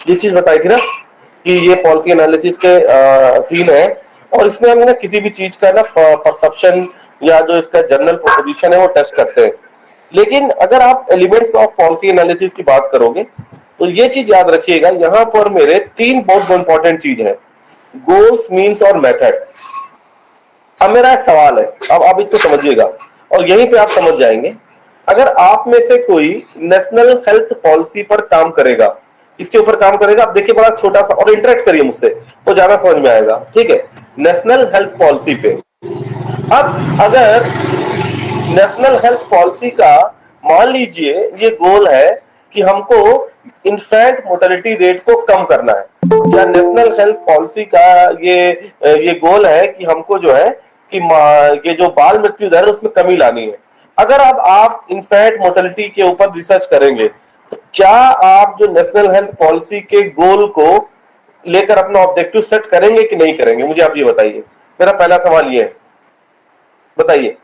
ये चीज बताई थी ना कि ये पॉलिसी एनालिसिस के थीम है, और इसमें हम ना किसी भी चीज का ना परसेप्शन या जो इसका जनरल प्रोपोजिशन है वो टेस्ट करते हैं। लेकिन अगर आप एलिमेंट्स ऑफ पॉलिसी एनालिसिस की बात करोगे तो ये चीज याद रखिएगा, यहाँ पर मेरे तीन बहुत इंपॉर्टेंट चीज है, गोल्स, मीन्स और मेथड। अब मेरा एक सवाल है, अब आप इसको समझिएगा और यहीं पे आप समझ जाएंगे। अगर आप में से कोई नेशनल हेल्थ पॉलिसी पर काम करेगा, इसके ऊपर काम करेगा, आप देखिए बड़ा छोटा सा, और इंटरेक्ट करिए मुझसे तो ज्यादा समझ में आएगा, ठीक है। नेशनल हेल्थ पॉलिसी पे अब अगर नेशनल हेल्थ पॉलिसी का मान लीजिए ये गोल है कि हमको इन्फेंट मोर्टेलिटी रेट को कम करना है, या नेशनल हेल्थ पॉलिसी का ये गोल है कि हमको जो है कि ये जो बाल मृत्यु दर है उसमें कमी लानी है। अगर अब आप इन्फेंट मोर्टेलिटी के ऊपर रिसर्च करेंगे तो क्या आप जो नेशनल हेल्थ पॉलिसी के गोल को लेकर अपना ऑब्जेक्टिव सेट करेंगे कि नहीं करेंगे, मुझे आप ये बताइए। मेरा पहला सवाल ये है, बताइए।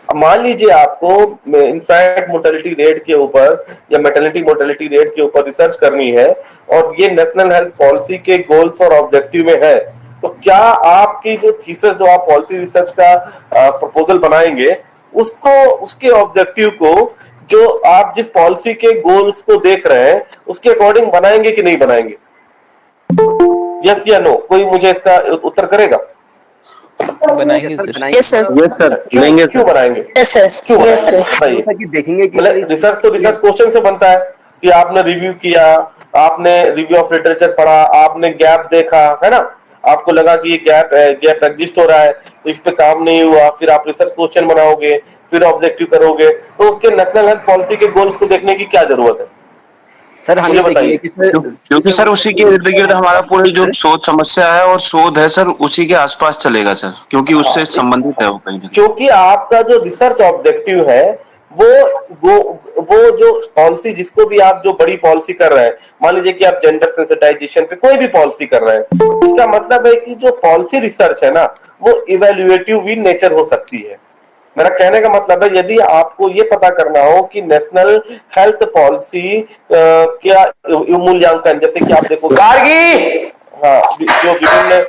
अब मान लीजिए आपको इन्फेंट मोर्टेलिटी रेट के ऊपर या मेटर्निटी मोर्टेलिटी रेट के ऊपर रिसर्च करनी है और ये नेशनल हेल्थ पॉलिसी के गोल्स और ऑब्जेक्टिव में है, तो क्या आपकी जो थीसिस, जो आप पॉलिसी रिसर्च का प्रपोजल बनाएंगे, उसको, उसके ऑब्जेक्टिव को जो आप जिस पॉलिसी के गोल्स को देख रहे हैं उसके अकॉर्डिंग बनाएंगे कि नहीं बनाएंगे? यस या नो, कोई मुझे इसका उत्तर करेगा? बनाएंगे sir. Yes sir. Yes sir, लेंगे क्यों बनाएंगे? Yes sir. क्यों बनाएंगे बताइए। कि देखेंगे कि मतलब रिसर्च तो रिसर्च क्वेश्चन से बनता है कि आपने रिव्यू किया, आपने रिव्यू ऑफ लिटरेचर पढ़ा, आपने गैप देखा, है ना, आपको लगा कि ये गैप एग्जिस्ट हो रहा है तो इस पे काम नहीं हुआ, फिर आप रिसर्च क्वेश्चन बनाओगे, फिर ऑब्जेक्टिव करोगे, तो उसके नेशनल हेल्थ पॉलिसी के गोल्स को देखने की क्या जरूरत है सर? मुझे बताइए। क्योंकि सर उसी के इर्द गिर्द हमारा पूरी जो शोध समस्या है और शोध है सर उसी के आसपास चलेगा सर, क्योंकि उससे संबंधित है वो कहीं ना। क्योंकि आपका जो रिसर्च ऑब्जेक्टिव है वो जो पॉलिसी, जिसको भी आप जो बड़ी पॉलिसी कर रहे हैं, मान लीजिए कि आप जेंडर सेंसिटाइजेशन पे कोई भी पॉलिसी कर रहे हैं, इसका मतलब है कि जो पॉलिसी रिसर्च है ना वो इवैल्यूएटिव भी नेचर हो सकती है। मेरा कहने का मतलब है, यदि आपको ये पता करना हो कि नेशनल हेल्थ पॉलिसी क्या मूल्यांकन, जैसे कि आप देखो हाँ, जो विभिन्न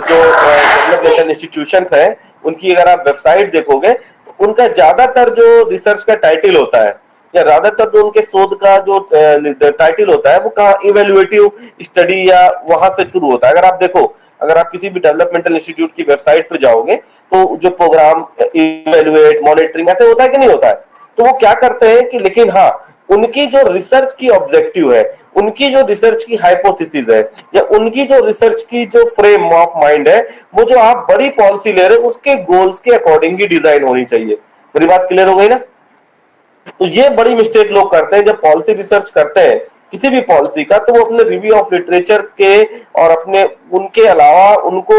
जो डेवलपमेंटल इंस्टीट्यूशंस हैं उनकी अगर आप वेबसाइट देखोगे तो उनका ज्यादातर जो रिसर्च का टाइटल होता है या ज्यादातर जो उनके शोध का जो टाइटल होता है वो कहाँ इवैल्यूएटिव स्टडी या वहां से शुरू होता है। अगर आप देखो, अगर आप किसी भी डेवलपमेंटल इंस्टीट्यूट की वेबसाइट पर जाओगे तो जो प्रोग्राम इवैल्यूएट, मॉनिटरिंग ऐसे होता है कि नहीं होता है, तो वो क्या करते हैं कि, लेकिन हाँ, उनकी जो रिसर्च की ऑब्जेक्टिव है, उनकी जो रिसर्च की हाइपोथेसिस है, या उनकी जो रिसर्च की जो फ्रेम ऑफ माइंड है, वो जो आप बड़ी पॉलिसी ले रहे हो उसके गोल्स के अकॉर्डिंग ही डिजाइन होनी चाहिए। मेरी बात क्लियर हो गई ना? तो ये बड़ी मिस्टेक लोग करते हैं जब पॉलिसी रिसर्च करते हैं किसी भी पॉलिसी का, तो वो अपने रिव्यू ऑफ लिटरेचर के और अपने उनके अलावा उनको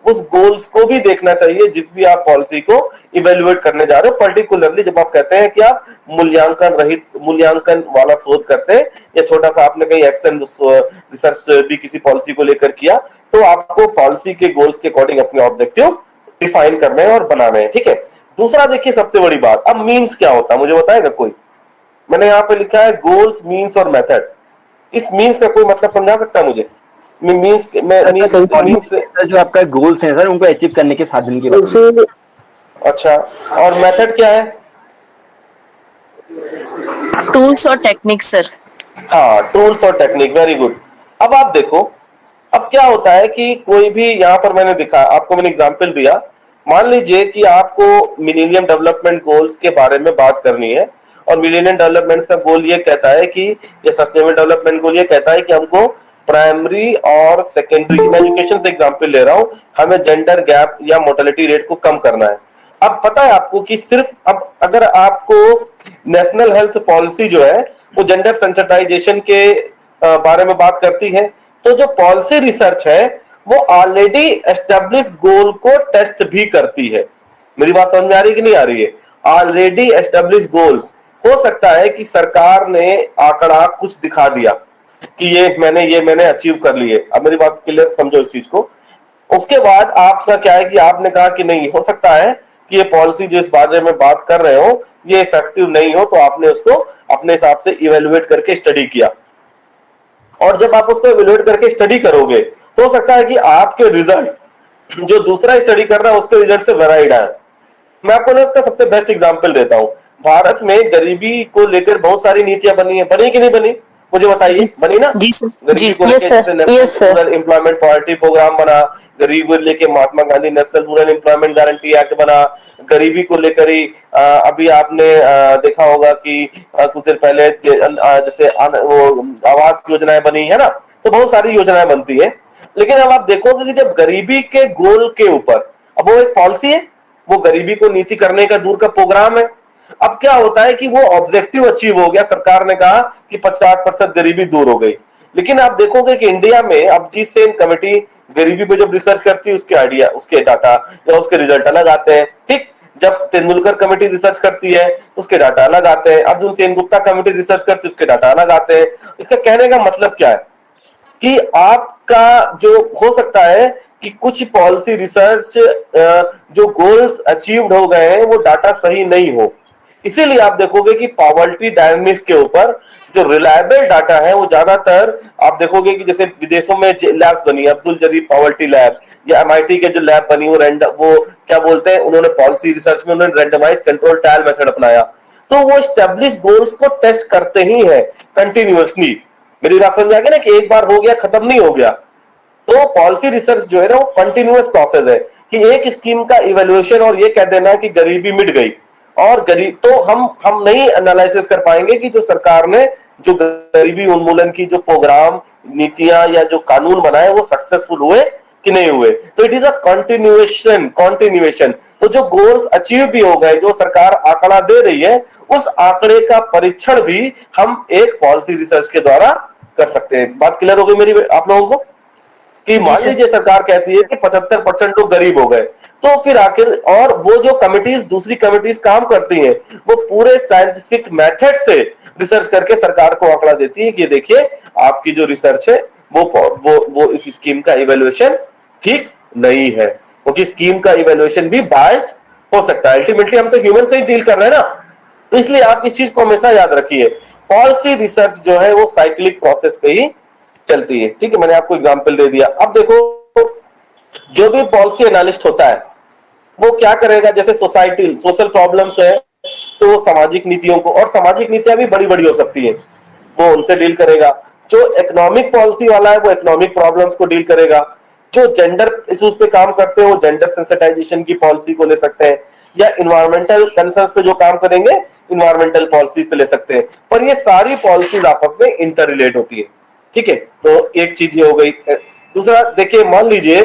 उस गोल्स को भी देखना चाहिए जिस भी आप पॉलिसी को इवेल्युएट करने जा रहे हो। पर्टिकुलरली जब आप कहते हैं कि आप मूल्यांकन रहित, मूल्यांकन वाला शोध करते हैं, या छोटा सा आपने कहीं एक्शन रिसर्च भी किसी पॉलिसी को लेकर किया, तो आपको पॉलिसी के गोल्स के अकॉर्डिंग अपने ऑब्जेक्टिव डिफाइन करने हैं और बनाने हैं, ठीक है। दूसरा देखिए सबसे बड़ी बात, अब मीन्स क्या होता है मुझे बताएगा कोई? मैंने यहाँ पे लिखा है गोल्स, मीन्स और मेथड। इस मीन्स का कोई मतलब समझा सकता है मुझे? मीन्स जो आपका गोल्स हैं सर उनको अचीव करने के साधन की बात। अच्छा, और मेथड क्या है? टूल्स और टेक्निक सर। हाँ, टूल्स और टेक्निक, वेरी गुड। अब आप देखो, अब क्या होता है कि कोई भी, यहाँ पर मैंने दिखा आपको, मैंने एग्जाम्पल दिया, मान लीजिए कि आपको मिलेनियम डेवलपमेंट गोल्स के बारे में बात करनी है, और मिलेनियम डेवलपमेंट का गोल ये कहता है कि, ये सस्टेनेबल डेवलपमेंट गोल ये कहता है कि हमको प्राइमरी और सेकेंडरी, मैं एजुकेशन से एग्जांपल ले रहा हूं, हमें जेंडर गैप या मोर्टेलिटी रेट को कम करना है। अब पता है आपको कि सिर्फ, अब अगर आपको नेशनल हेल्थ पॉलिसी जो है वो जेंडर सेंसिटाइजेशन के बारे में बात करती है, तो जो पॉलिसी रिसर्च है वो ऑलरेडी एस्टेब्लिश गोल को टेस्ट भी करती है। मेरी बात समझ में आ रही कि नहीं आ रही है? ऑलरेडी एस्टेब्लिश गोल्स, हो सकता है कि सरकार ने आंकड़ा कुछ दिखा दिया कि ये मैंने अचीव कर लिए। अब मेरी बात क्लियर समझो इस चीज को। उसके बाद आपका क्या है कि आपने कहा कि नहीं, हो सकता है कि ये पॉलिसी जो इस बारे में बात कर रहे हो ये इफेक्टिव नहीं हो, तो आपने उसको अपने हिसाब से इवेल्युएट करके स्टडी किया। और जब आप उसको इवेल्युएट करके स्टडी करोगे तो हो सकता है कि आपके रिजल्ट जो दूसरा स्टडी कर रहा है उसके रिजल्ट से वेराइड आए। मैं आपको ना इसका सबसे बेस्ट एग्जांपल देता हूं। भारत में गरीबी को लेकर बहुत सारी नीतियां बनी है, बनी कि नहीं बनी, मुझे बताइए, बनी ना? जी सर। गरीबी जी को लेकर जैसे national rural employment poverty programme बना, गरीबी को लेकर Mahatma Gandhi national rural employment guarantee act बना, गरीबी को लेकर ही अभी आपने देखा होगा कि कुछ देर पहले जैसे वो आवास योजनाएं बनी है ना, तो बहुत सारी योजनाएं बनती है। लेकिन अब आप देखोगे कि जब गरीबी के गोल के ऊपर, अब वो एक पॉलिसी है, वो गरीबी को नीति करने का दूर का प्रोग्राम है। अब क्या होता है कि वो ऑब्जेक्टिव अचीव हो गया, सरकार ने कहा कि 50% गरीबी दूर हो गई। लेकिन आप देखोगे कि इंडिया में अब जिस सेम कमेटी गरीबी पे जब रिसर्च करती है उसके आइडिया, उसके डाटा या उसके रिजल्ट अलग आते हैं। ठीक, जब तेंदुलकर कमेटी रिसर्च करती है तो उसके डाटा अलग आते हैं, अर्जुन सेनगुप्ता कमेटी रिसर्च करती है उसके डाटा अलग आते हैं। इसका कहने का मतलब क्या है कि आपका जो हो सकता है कि कुछ पॉलिसी रिसर्च जो गोल्स अचीव्ड हो गए हैं वो डाटा सही नहीं हो। इसीलिए आप देखोगे कि पॉवर्टी डायनेमिक्स के ऊपर जो रिलायबल डाटा है वो ज्यादातर आप देखोगे कि जैसे विदेशों में लैब्स बनी, अब्दुल जलील पॉवर्टी लैब या एमआईटी के जो लैब बनी, वो क्या बोलते हैं, उन्होंने पॉलिसी रिसर्च में उन्होंने रैंडमाइज कंट्रोल ट्रायल मेथड अपनाया, तो वो एस्टेब्लिश गोल्स को टेस्ट करते ही है कंटिन्यूअसली। मेरी बात समझ आ गई ना कि एक बार हो गया खत्म नहीं हो गया। तो पॉलिसी रिसर्च जो है ना वो कंटिन्यूअस प्रोसेस है कि एक स्कीम का इवैल्यूएशन और ये कह देना कि गरीबी मिट गई और गरीब, तो हम नहीं एनालिसिस कर पाएंगे कि जो सरकार ने जो गरीबी उन्मूलन की जो प्रोग्राम, नीतियां या जो कानून बनाए वो सक्सेसफुल हुए कि नहीं हुए। तो इट इज अ कंटिन्यूएशन। तो जो गोल्स अचीव भी हो गए, जो सरकार आंकड़ा दे रही है, उस आंकड़े का परीक्षण भी हम एक पॉलिसी रिसर्च के द्वारा कर सकते हैं। बात क्लियर हो गई मेरी आप लोगों को? कि मान लीजिए सरकार कहती है कि 75% लोग गरीब हो गए, तो फिर आखिर, और वो जो कमिटीज, दूसरी कमिटीज काम करती हैं, वो पूरे साइंटिफिक मेथड से रिसर्च करके सरकार को आंकड़ा देती है कि देखिए आपकी जो रिसर्च है वो इस स्कीम का इवैल्यूएशन ठीक नहीं है, क्योंकि स्कीम का इवैल्यूएशन भी बायस्ड हो सकता है। अल्टीमेटली हम तो ह्यूमन से ही डील कर रहे हैं ना, तो इसलिए आप इस चीज को हमेशा याद रखिए। पॉलिसी रिसर्च जो है वो साइक्लिक प्रोसेस पे ही चलती है। ठीक है, मैंने आपको एग्जांपल दे दिया। अब देखो, जो भी पॉलिसी एनालिस्ट होता है वो क्या करेगा, जैसे सोशल प्रॉब्लम्स है तो वो सामाजिक नीतियों को, और सामाजिक नीतियां भी बड़ी बड़ी हो सकती है, वो उनसे डील करेगा। जो इकोनॉमिक पॉलिसी वाला है वो इकोनॉमिक प्रॉब्लम्स को डील करेगा। जो जेंडर इश्यूज पे काम करते हैं वो जेंडर सेंसिटाइजेशन की पॉलिसी को ले सकते हैं, या इन्वायरमेंटल कंसर्न्स पे जो काम करेंगे इन्वायरमेंटल पॉलिसी पे ले सकते हैं। पर ये सारी पॉलिसीज आपस में इंटर रिलेट होती है। ठीक है, तो एक चीज ये हो गई। दूसरा देखिए, मान लीजिए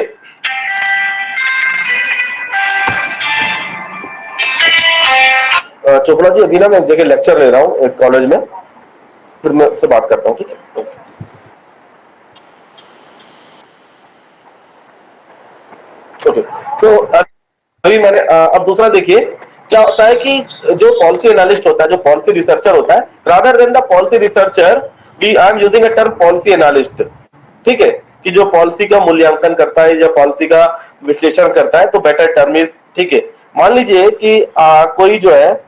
चोपड़ा जी, अभी ना मैं एक जगह लेक्चर ले रहा हूँ एक कॉलेज में, फिर मैं उससे बात करता हूँ। ठीक है, ओके। सो अभी मैंने अब दूसरा देखिए क्या होता है कि जो पॉलिसी एनालिस्ट होता है, जो पॉलिसी रिसर्चर होता है, rather than the policy researcher I am using a term policy analyst. ठीक है, कि जो पॉलिसी का मूल्यांकन करता है या पॉलिसी का विश्लेषण करता है, तो बेटर टर्म इज, ठीक है। मान लीजिए कि कोई जो है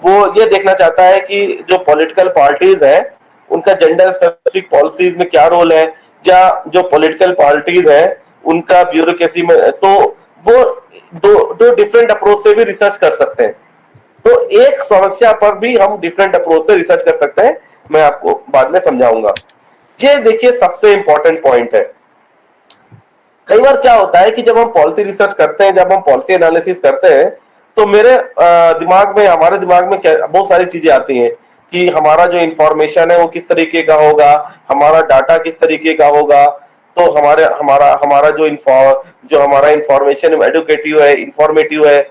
वो ये देखना चाहता है कि जो पॉलिटिकल पार्टीज है उनका जेंडर स्पेसिफिक पॉलिसीज में क्या रोल है, या जो पॉलिटिकल पार्टीज है उनका ब्यूरोक्रेसी में, तो वो दो डिफरेंट अप्रोच से भी रिसर्च कर सकते हैं। तो एक समस्या पर भी हम डिफरेंट अप्रोच से रिसर्च कर सकते हैं, मैं आपको बाद में समझाऊंगा। ये देखिए सबसे इंपॉर्टेंट पॉइंट है। कई बार क्या होता है कि जब हम पॉलिसी रिसर्च करते हैं, जब हम पॉलिसी एनालिसिस करते हैं, तो मेरे दिमाग में, हमारे दिमाग में बहुत सारी चीजें आती हैं कि हमारा जो इंफॉर्मेशन है वो किस तरीके का होगा, हमारा डाटा किस तरीके का होगा, तो हमारा जो हमारा इंफॉर्मेशन एडुकेटिव है, इंफॉर्मेटिव है।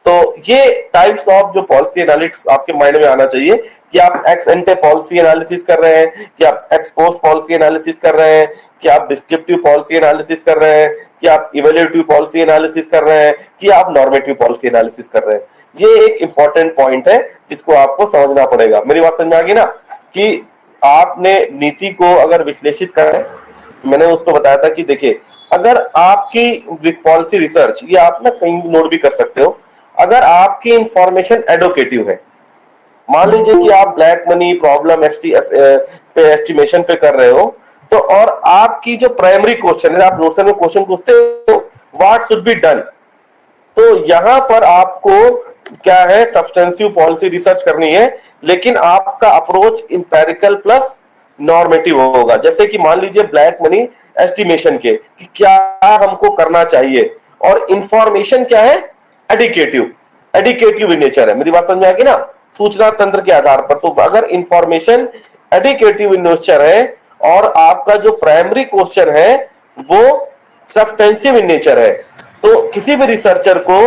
तो ये टाइप्स ऑफ जो पॉलिसी एनालिटिक्स आपके माइंड में आना चाहिए कि आप एक्स एंटे पॉलिसी एनालिसिस कर रहे हैं, कि आप एक्स पोस्ट पॉलिसी एनालिसिस कर रहे हैं, कि आप डिस्क्रिप्टिव पॉलिसी एनालिसिस कर रहे हैं, कि आप इवैल्यूएटिव पॉलिसी एनालिसिस कर रहे हैं, कि आप नॉर्मेटिव पॉलिसी एनालिसिस कर रहे हैं। ये एक इंपॉर्टेंट पॉइंट है जिसको आपको समझना पड़ेगा। मेरी बात समझ में आ गई ना, कि आपने नीति को अगर विश्लेषित करें, मैंने उसको बताया था कि देखिए, अगर आपकी पॉलिसी रिसर्च, ये आप ना कहीं नोट भी कर सकते हो, अगर आपकी इंफॉर्मेशन एडुकेटिव है, मान लीजिए कि आप ब्लैक मनी प्रॉब्लम पे एस्टिमेशन पे कर रहे हो, तो और आपकी जो प्राइमरी क्वेश्चन है, आप नोट्स में क्वेश्चन पूछते हो व्हाट शुड बी डन, तो यहां पर आपको क्या है, सब्सटेंसिव पॉलिसी रिसर्च करनी है, लेकिन आपका अप्रोच इंपेरिकल प्लस नॉर्मेटिव होगा। जैसे कि मान लीजिए ब्लैक मनी एस्टिमेशन के कि क्या हमको करना चाहिए, और इंफॉर्मेशन क्या है, एडिकेटिव इन नेचर है। मेरी बात समझ में आ गई ना, सूचना तंत्र के आधार पर। तो अगर इंफॉर्मेशन एडिकेटिव इन नेचर है और आपका जो प्राइमरी क्वेश्चन है वो सब्सटेंसिव इन नेचर है, तो किसी भी रिसर्चर को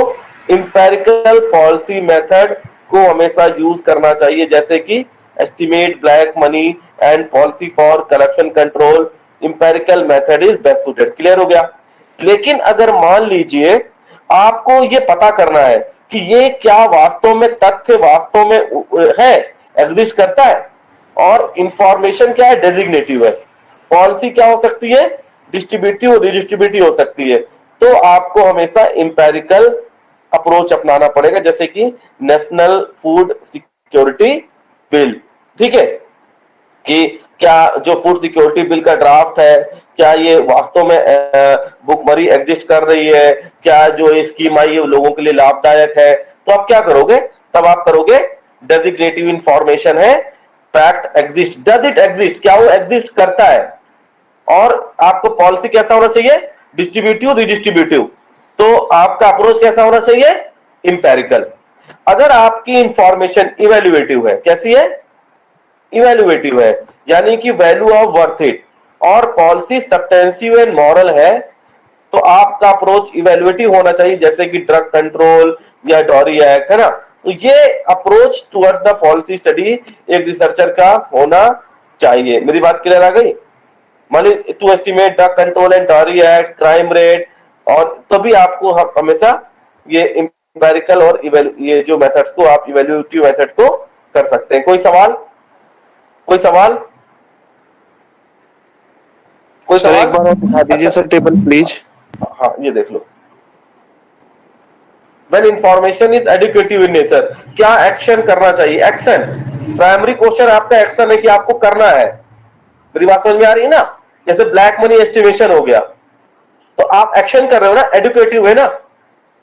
इंपेरिकल पॉलिसी मेथड को हमेशा यूज करना चाहिए, जैसे कि estimate black money and policy for corruption control, empirical method is best suited. Clear हो गया। लेकिन अगर मान लीजिए आपको ये पता करना है कि ये क्या वास्तव में तथ्य वास्तव में है, एग्जिस्ट करता है, और इंफॉर्मेशन क्या है, डेजिग्नेटिव है, पॉलिसी क्या हो सकती है, डिस्ट्रीब्यूटिव रिडिस्ट्रीब्यूटिव हो सकती है, तो आपको हमेशा इंपेरिकल अप्रोच अपनाना पड़ेगा, जैसे कि नेशनल फूड सिक्योरिटी बिल। ठीक है, कि क्या जो फूड सिक्योरिटी बिल का ड्राफ्ट है, क्या ये वास्तव में भुखमरी एग्जिस्ट कर रही है, क्या जो ये स्कीम आई है लोगों के लिए लाभदायक है, तो आप क्या करोगे, तब आप करोगे डेजिग्नेटिव इंफॉर्मेशन है, fact exist, does it exist, क्या वो एग्जिस्ट करता है, और आपको पॉलिसी कैसा होना चाहिए, डिस्ट्रीब्यूटिव रिडिस्ट्रीब्यूटिव, तो आपका अप्रोच कैसा होना चाहिए, इंपेरिकल। अगर आपकी इंफॉर्मेशन इवेल्युएटिव है, कैसी है, इवेल्युएटिव है, यानी कि वैल्यू ऑफ वर्थ इट, और पॉलिसी सब्सटेंसिव एंड मॉरल है, तो आपका अप्रोच इवेल्युएटिव होना चाहिए, जैसे कि ड्रग कंट्रोल या डॉरी एक्ट, है ना। तो ये approach towards the policy study एक रिसर्चर का होना चाहिए। मेरी बात क्लियर आ गई। मान लीजिए to estimate drug control and dowry act, crime rate, और तभी आपको हमेशा ये इंपेरिकल और ये जो मेथड्स को आप इवेल्युएटिव मेथड को कर सकते हैं। कोई सवाल, कोई सवाल, कोई सर सवाल? एक बार और दिखा दीजिए सर टेबल प्लीज। हाँ, ये देख लो। When information is educative in nature, क्या एक्शन करना चाहिए, एक्शन, प्राइमरी क्वेश्चन आपका एक्शन है कि आपको करना है। मेरी बात समझ में आ रही है ना। जैसे ब्लैक मनी एस्टिमेशन हो गया, तो आप एक्शन कर रहे हो ना, एडुकेटिव है ना,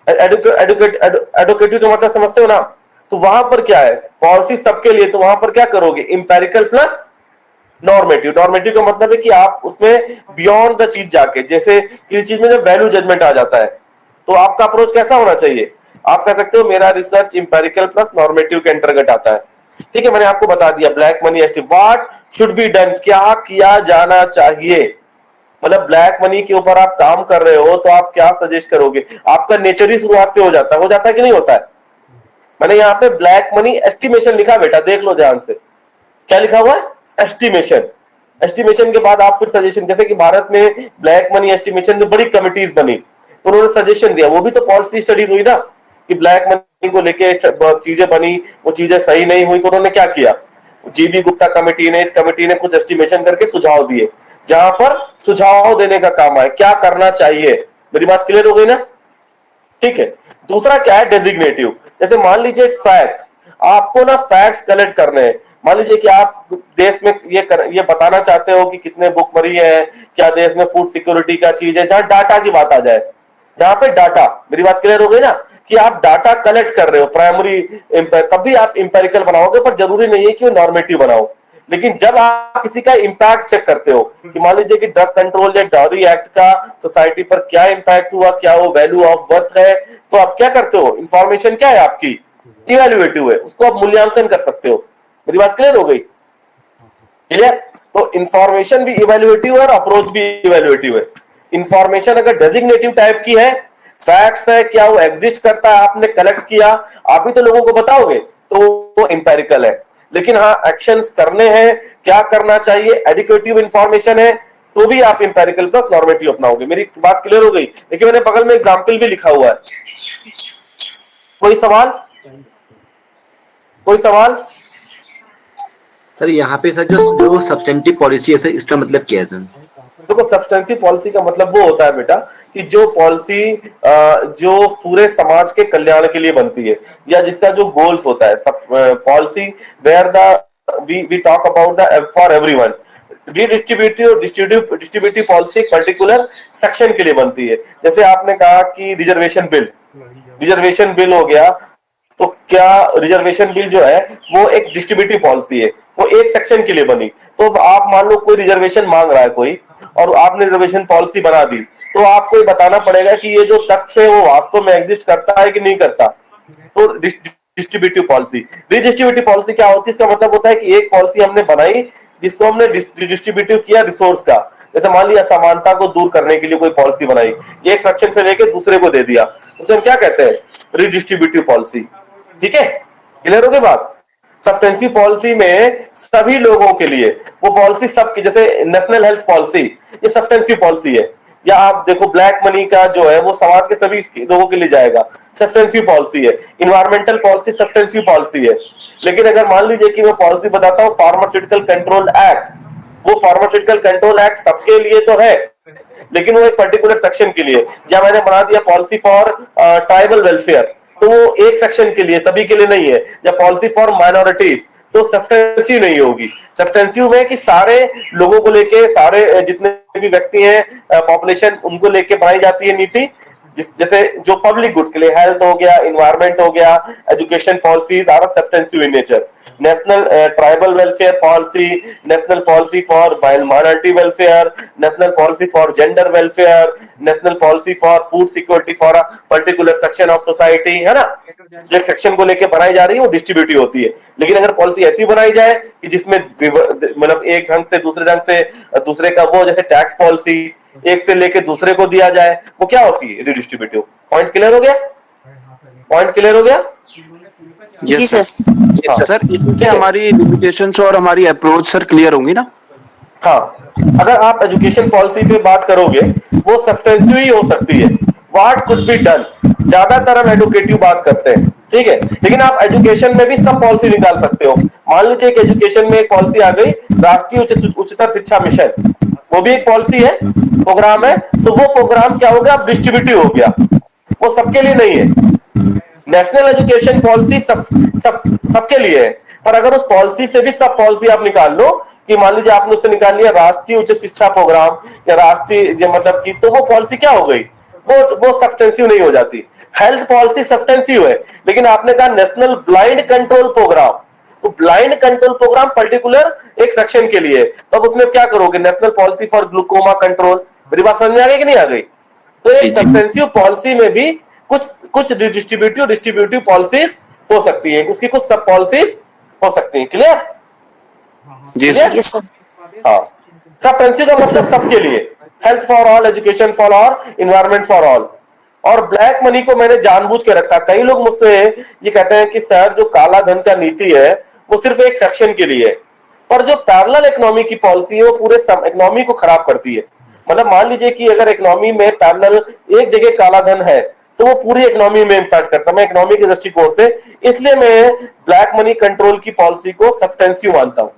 एडुकेटिव का मतलब समझते हो ना। तो वहां पर क्या है, पॉलिसी सबके लिए, तो वहां पर क्या करोगे, इंपेरिकल प्लस नॉर्मेटिव। नॉर्मेटिव का मतलब है कि आप उसमें बियॉन्ड द चीज जाके, जैसे किसी चीज में जब वैल्यू जजमेंट आ जाता है, तो आपका अप्रोच कैसा होना चाहिए, आप कह सकते हो मेरा रिसर्च इंपेरिकल प्लस नॉर्मेटिव के अंतर्गत आता है। ठीक है, मैंने आपको बता दिया black money estimate, what should be done, क्या किया जाना चाहिए, मतलब ब्लैक मनी के ऊपर आप काम कर रहे हो तो आप क्या सजेस्ट करोगे। आपका नेचर ही शुरुआत से हो जाता है कि नहीं होता है। मैंने यहाँ पे ब्लैक मनी एस्टिमेशन लिखा बेटा, देख लो ध्यान से, क्या लिखा हुआ है, एस्टिमेशन। एस्टिमेशन के बाद आप फिर सजेशन, जैसे कि भारत में ब्लैक मनी एस्टिमेशन में बड़ी कमिटीज बनी, तो उन्होंने सजेशन दिया, वो भी तो पॉलिसी स्टडीज हुई ना, कि ब्लैक मनी को लेके चीजें बनी, वो चीजें सही नहीं हुई, तो उन्होंने क्या किया, जीबी गुप्ता कमेटी ने, इस कमेटी ने कुछ एस्टिमेशन करके सुझाव दिए, जहां पर सुझाव देने का काम है, क्या करना चाहिए। मेरी बात क्लियर हो गई ना। ठीक है, दूसरा क्या है, डेजिग्नेटिव। जैसे मान लीजिए फैक्ट्स, आपको ना फैक्ट्स कलेक्ट करने हैं। मान लीजिए कि आप देश में ये बताना चाहते हो कि कितने भुखमरी है, क्या देश में फूड सिक्योरिटी का चीज है, जहां डाटा की बात आ जाए, जहां पे डाटा, मेरी बात क्लियर हो गई ना, कि आप डाटा कलेक्ट कर रहे हो प्राइमरी, तभी आप इंपेरिकल बनाओगे, पर जरूरी नहीं है कि वो नॉर्मेटिव बनाओ। लेकिन जब आप किसी का इंपैक्ट चेक करते हो, कि मान लीजिए कि ड्रग कंट्रोल या डॉरी एक्ट का सोसाइटी पर क्या इंपैक्ट हुआ, क्या वो वैल्यू ऑफ वर्थ है, तो आप क्या करते हो, इंफॉर्मेशन क्या है आपकी, इवैल्यूएटिव है, उसको आप मूल्यांकन कर सकते हो। मेरी बात क्लियर हो गई, क्लियर। तो इंफॉर्मेशन भी इवैल्यूएटिव है और अप्रोच भी इवैल्यूएटिव है। इंफॉर्मेशन अगर डेजिग्नेटिव टाइप की है, फैक्ट्स है, क्या वो एग्जिस्ट करता है, आपने कलेक्ट किया, आप भी तो लोगों को बताओगे, तो वो इंपेरिकल है। लेकिन हाँ, एक्शंस करने हैं, क्या करना चाहिए, एडिक्वेटिव इंफॉर्मेशन है, तो भी आप इंपेरिकल प्लस नॉर्मेटिव अपनाओगे। मेरी बात क्लियर हो गई। देखिए मैंने बगल में एग्जाम्पल भी लिखा हुआ है। कोई सवाल, कोई सवाल? सर यहाँ पे सर जो सब्सटेंटिव पॉलिसी है सर, इसका मतलब क्या है सर? देखो, सब्सटेंसिव पॉलिसी का मतलब वो होता है बेटा कि जो पॉलिसी जो पूरे समाज के कल्याण के लिए बनती है, या जिसका जो गोल्स होता है, policy where the we talk about the for everyone, redistributive और डिस्ट्रीब्यूटिव पॉलिसी एक पर्टिकुलर सेक्शन के लिए बनती है। जैसे आपने कहा कि रिजर्वेशन बिल हो गया, तो क्या रिजर्वेशन बिल जो है वो एक डिस्ट्रीब्यूटिव पॉलिसी है, वो एक सेक्शन के लिए बनी। तो आप मान लो कोई रिजर्वेशन मांग रहा है कोई, और आपने रिजर्वेशन पॉलिसी बना दी, तो आपको ये बताना पड़ेगा कि ये जो तथ्य है वो वास्तव में एग्जिस्ट करता है कि नहीं करता। तो डिस्ट्रीब्यूटिव पॉलिसी, रिडिस्ट्रीब्यूटिव पॉलिसी क्या होती है, इसका मतलब होता है कि एक पॉलिसी हमने बनाई जिसको हमने डिस्ट्रीब्यूटिव किया रिसोर्स का। जैसे मान लिया असमानता को दूर करने के लिए कोई पॉलिसी बनाई, एक सेक्शन से लेके दूसरे को दे दिया, उसे हम क्या कहते हैं, रिडिस्ट्रीब्यूटिव पॉलिसी। ठीक है, क्लियर हो गई बात। सब्सटेंसिव पॉलिसी में सभी लोगों के लिए वो पॉलिसी सबकी, जैसे नेशनल हेल्थ पॉलिसी, ये सब्सटेंसिव पॉलिसी है। या आप देखो ब्लैक मनी का जो है वो समाज के सभी लोगों के लिए जाएगा, सब्सटेंसिव पॉलिसी है। इन्वायरमेंटल पॉलिसी सब्सटेंसिव पॉलिसी है। लेकिन अगर मान लीजिए कि मैं पॉलिसी बताता हूँ फार्मास्यूटिकल कंट्रोल एक्ट, वो फार्मास्यूटिकल कंट्रोल एक्ट सबके लिए तो है, लेकिन वो एक पर्टिकुलर सेक्शन के लिए। या मैंने बना दिया पॉलिसी फॉर ट्राइबल वेलफेयर, तो वो एक सेक्शन के लिए, सभी के लिए नहीं है। या पॉलिसी फॉर माइनॉरिटीज, तो सब्सटेंसिव नहीं होगी। सब्सटेंसिव में कि सारे लोगों को लेके, सारे जितने भी व्यक्ति हैं पॉपुलेशन, उनको लेके बनाई जाती है नीति। जैसे जो पब्लिक गुड के लिए, हेल्थ हो गया, इन्वायरमेंट हो गया, education policies are substantive in nature. National tribal welfare policy, national policy for minority welfare, national policy for gender welfare, national policy for food security for a particular section of society, है ना। जो एक section को लेके बनाई जा रही है वो डिस्ट्रीब्यूटिव होती है। लेकिन अगर पॉलिसी ऐसी बनाई जाए कि जिसमें मतलब एक ढंग से दूसरे ढंग से दूसरे का, वो जैसे टैक्स पॉलिसी एक से लेके दूसरे को दिया जाए, वो क्या होती है, रिडिस्ट्रीब्यूटिव। पॉइंट क्लियर हो गया, पॉइंट क्लियर हो गया। जी सर। यस सर, इससे हमारी लिमिटेशंस और हमारी अप्रोच सर क्लियर होंगी ना। हाँ, अगर आप एजुकेशन पॉलिसी पे बात करोगे वो सब्सटेंसिव ही हो सकती है, व्हाट कुड बी डन। ज्यादातर हम एडुकेटिव बात करते हैं, ठीक है, लेकिन आप एजुकेशन में भी सब पॉलिसी निकाल सकते हो। मान लीजिए कि एजुकेशन में एक पॉलिसी आ गई, राष्ट्रीय उच्चतर शिक्षा मिशन, वो भी एक पॉलिसी है, प्रोग्राम है। तो वो प्रोग्राम क्या हो गया, अब डिस्ट्रीब्यूटिव हो गया, वो सबके लिए नहीं है। नेशनल एजुकेशन पॉलिसी सबके लिए है, पर अगर उस पॉलिसी से भी सब पॉलिसी आप निकाल लो, कि मान लीजिए आपने उससे निकाल लिया राष्ट्रीय उच्च शिक्षा प्रोग्राम या राष्ट्रीय मतलब की, तो वो पॉलिसी क्या हो गई, वो सब्सटेंसिव नहीं हो जाती। हेल्थ पॉलिसी सब्सटेंसिव है, लेकिन आपने कहा नेशनल ब्लाइंड कंट्रोल प्रोग्राम, तो ब्लाइंड कंट्रोल प्रोग्राम पर्टिकुलर एक सेक्शन के लिए, तो अब उसमें क्या करोगे, national policy for glaucoma control. मेरी बात समझ में आ गई कि नहीं आ गई। तो एक सब्सटेंसिव पॉलिसी में भी कुछ डिस्ट्रीब्यूटिव पॉलिसीज हो सकती है, उसकी कुछ सब पॉलिसीज हो सकती है। क्लियर। जी सर। Yes sir. हाँ, सब्सटेंसिव का मतलब सबके लिए, health for all, education for all, environment for all. और ब्लैक मनी को मैंने जानबूझ के रखा। कई लोग मुझसे ये कहते हैं कि सर जो काला धन का नीति है वो सिर्फ एक सेक्शन के लिए है, पर जो पैरेलल इकोनॉमी की पॉलिसी है वो पूरे इकोनॉमी को खराब करती है। मतलब मान लीजिए कि अगर इकोनॉमी में पैरेलल एक जगह काला धन है तो वो पूरी इकोनॉमी में इंपैक्ट करता है, मैं इकोनॉमी के दृष्टिकोण से। इसलिए मैं ब्लैक मनी कंट्रोल की पॉलिसी को सब्सटेंसिव मानता हूं।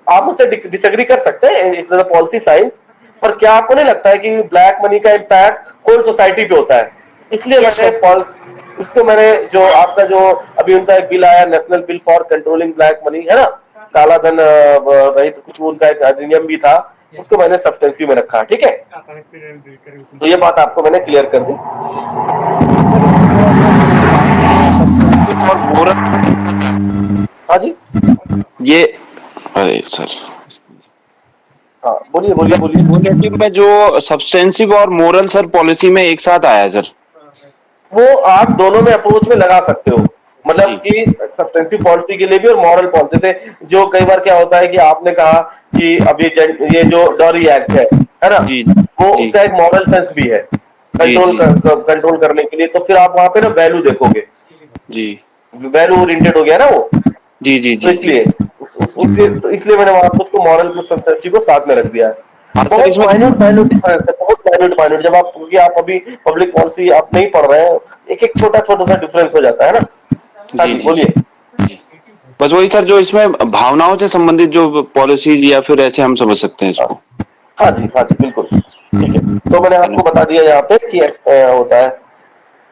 आप मुझसे डिसएग्री कर सकते हैं पॉलिसी साइंस, पर क्या आपको नहीं लगता है कि ब्लैक मनी का इंपैक्ट होल सोसाइटी पे होता है। इसलिए Yes, मैंने उसको मैंने जो आपका जो अभी उनका एक बिल आया, national bill for controlling black money, है ना, काला धन रहित, तो कुछ उनका एक अधिनियम भी था, उसको मैंने सब्सटेंसिव में रखा। ठीक है, तो ये बात आपको मैंने क्लियर कर दी। और मोरल, हाँ जी, ये, अरे सर, हाँ बोलिए बोलिए बोलिए। मोनेटिव में जो सब्सटेंसिव और मोरल सर पॉलिसी में एक साथ आया है सर। वो आप दोनों में अप्रोच में लगा सकते हो, मतलब कि सब्सटेंसिव पॉलिसी के लिए भी और मॉरल पॉलिसी से। जो कई बार क्या होता है कि आपने कहा कि अब ये जो डॉरी एक्ट है ना, जी वो जी उसका एक मॉरल सेंस भी है जी कंट्रोल करने के लिए। तो फिर आप वहां पे ना वैल्यू देखोगे, जी वैल्यू ओरिएंटेड हो गया ना वो। जी जी तो जी इसलिए तो इसलिए मैंने वहां पे उसको मॉरल प्लस सब्सटेंसिव को साथ में रख दिया है। हाँ सर, बहुत इसमें माइन्यूट डिफरेंस है, बहुत माइन्यूट। जब आप, क्योंकि आप अभी पब्लिक पॉलिसी आप नहीं पढ़ रहे हैं, एक एक छोटा छोटा सा डिफरेंस हो जाता है ना। हाँ जी जी जी बोलिए। जी, बस वही सर, जो इसमें भावनाओं से संबंधित जो पॉलिसीज या फिर ऐसे हम समझ सकते हैं इसको। हाँ जी, हाँ जी, बिल्कुल ठीक है। तो मैंने आपको बता दिया यहाँ पे कि होता है।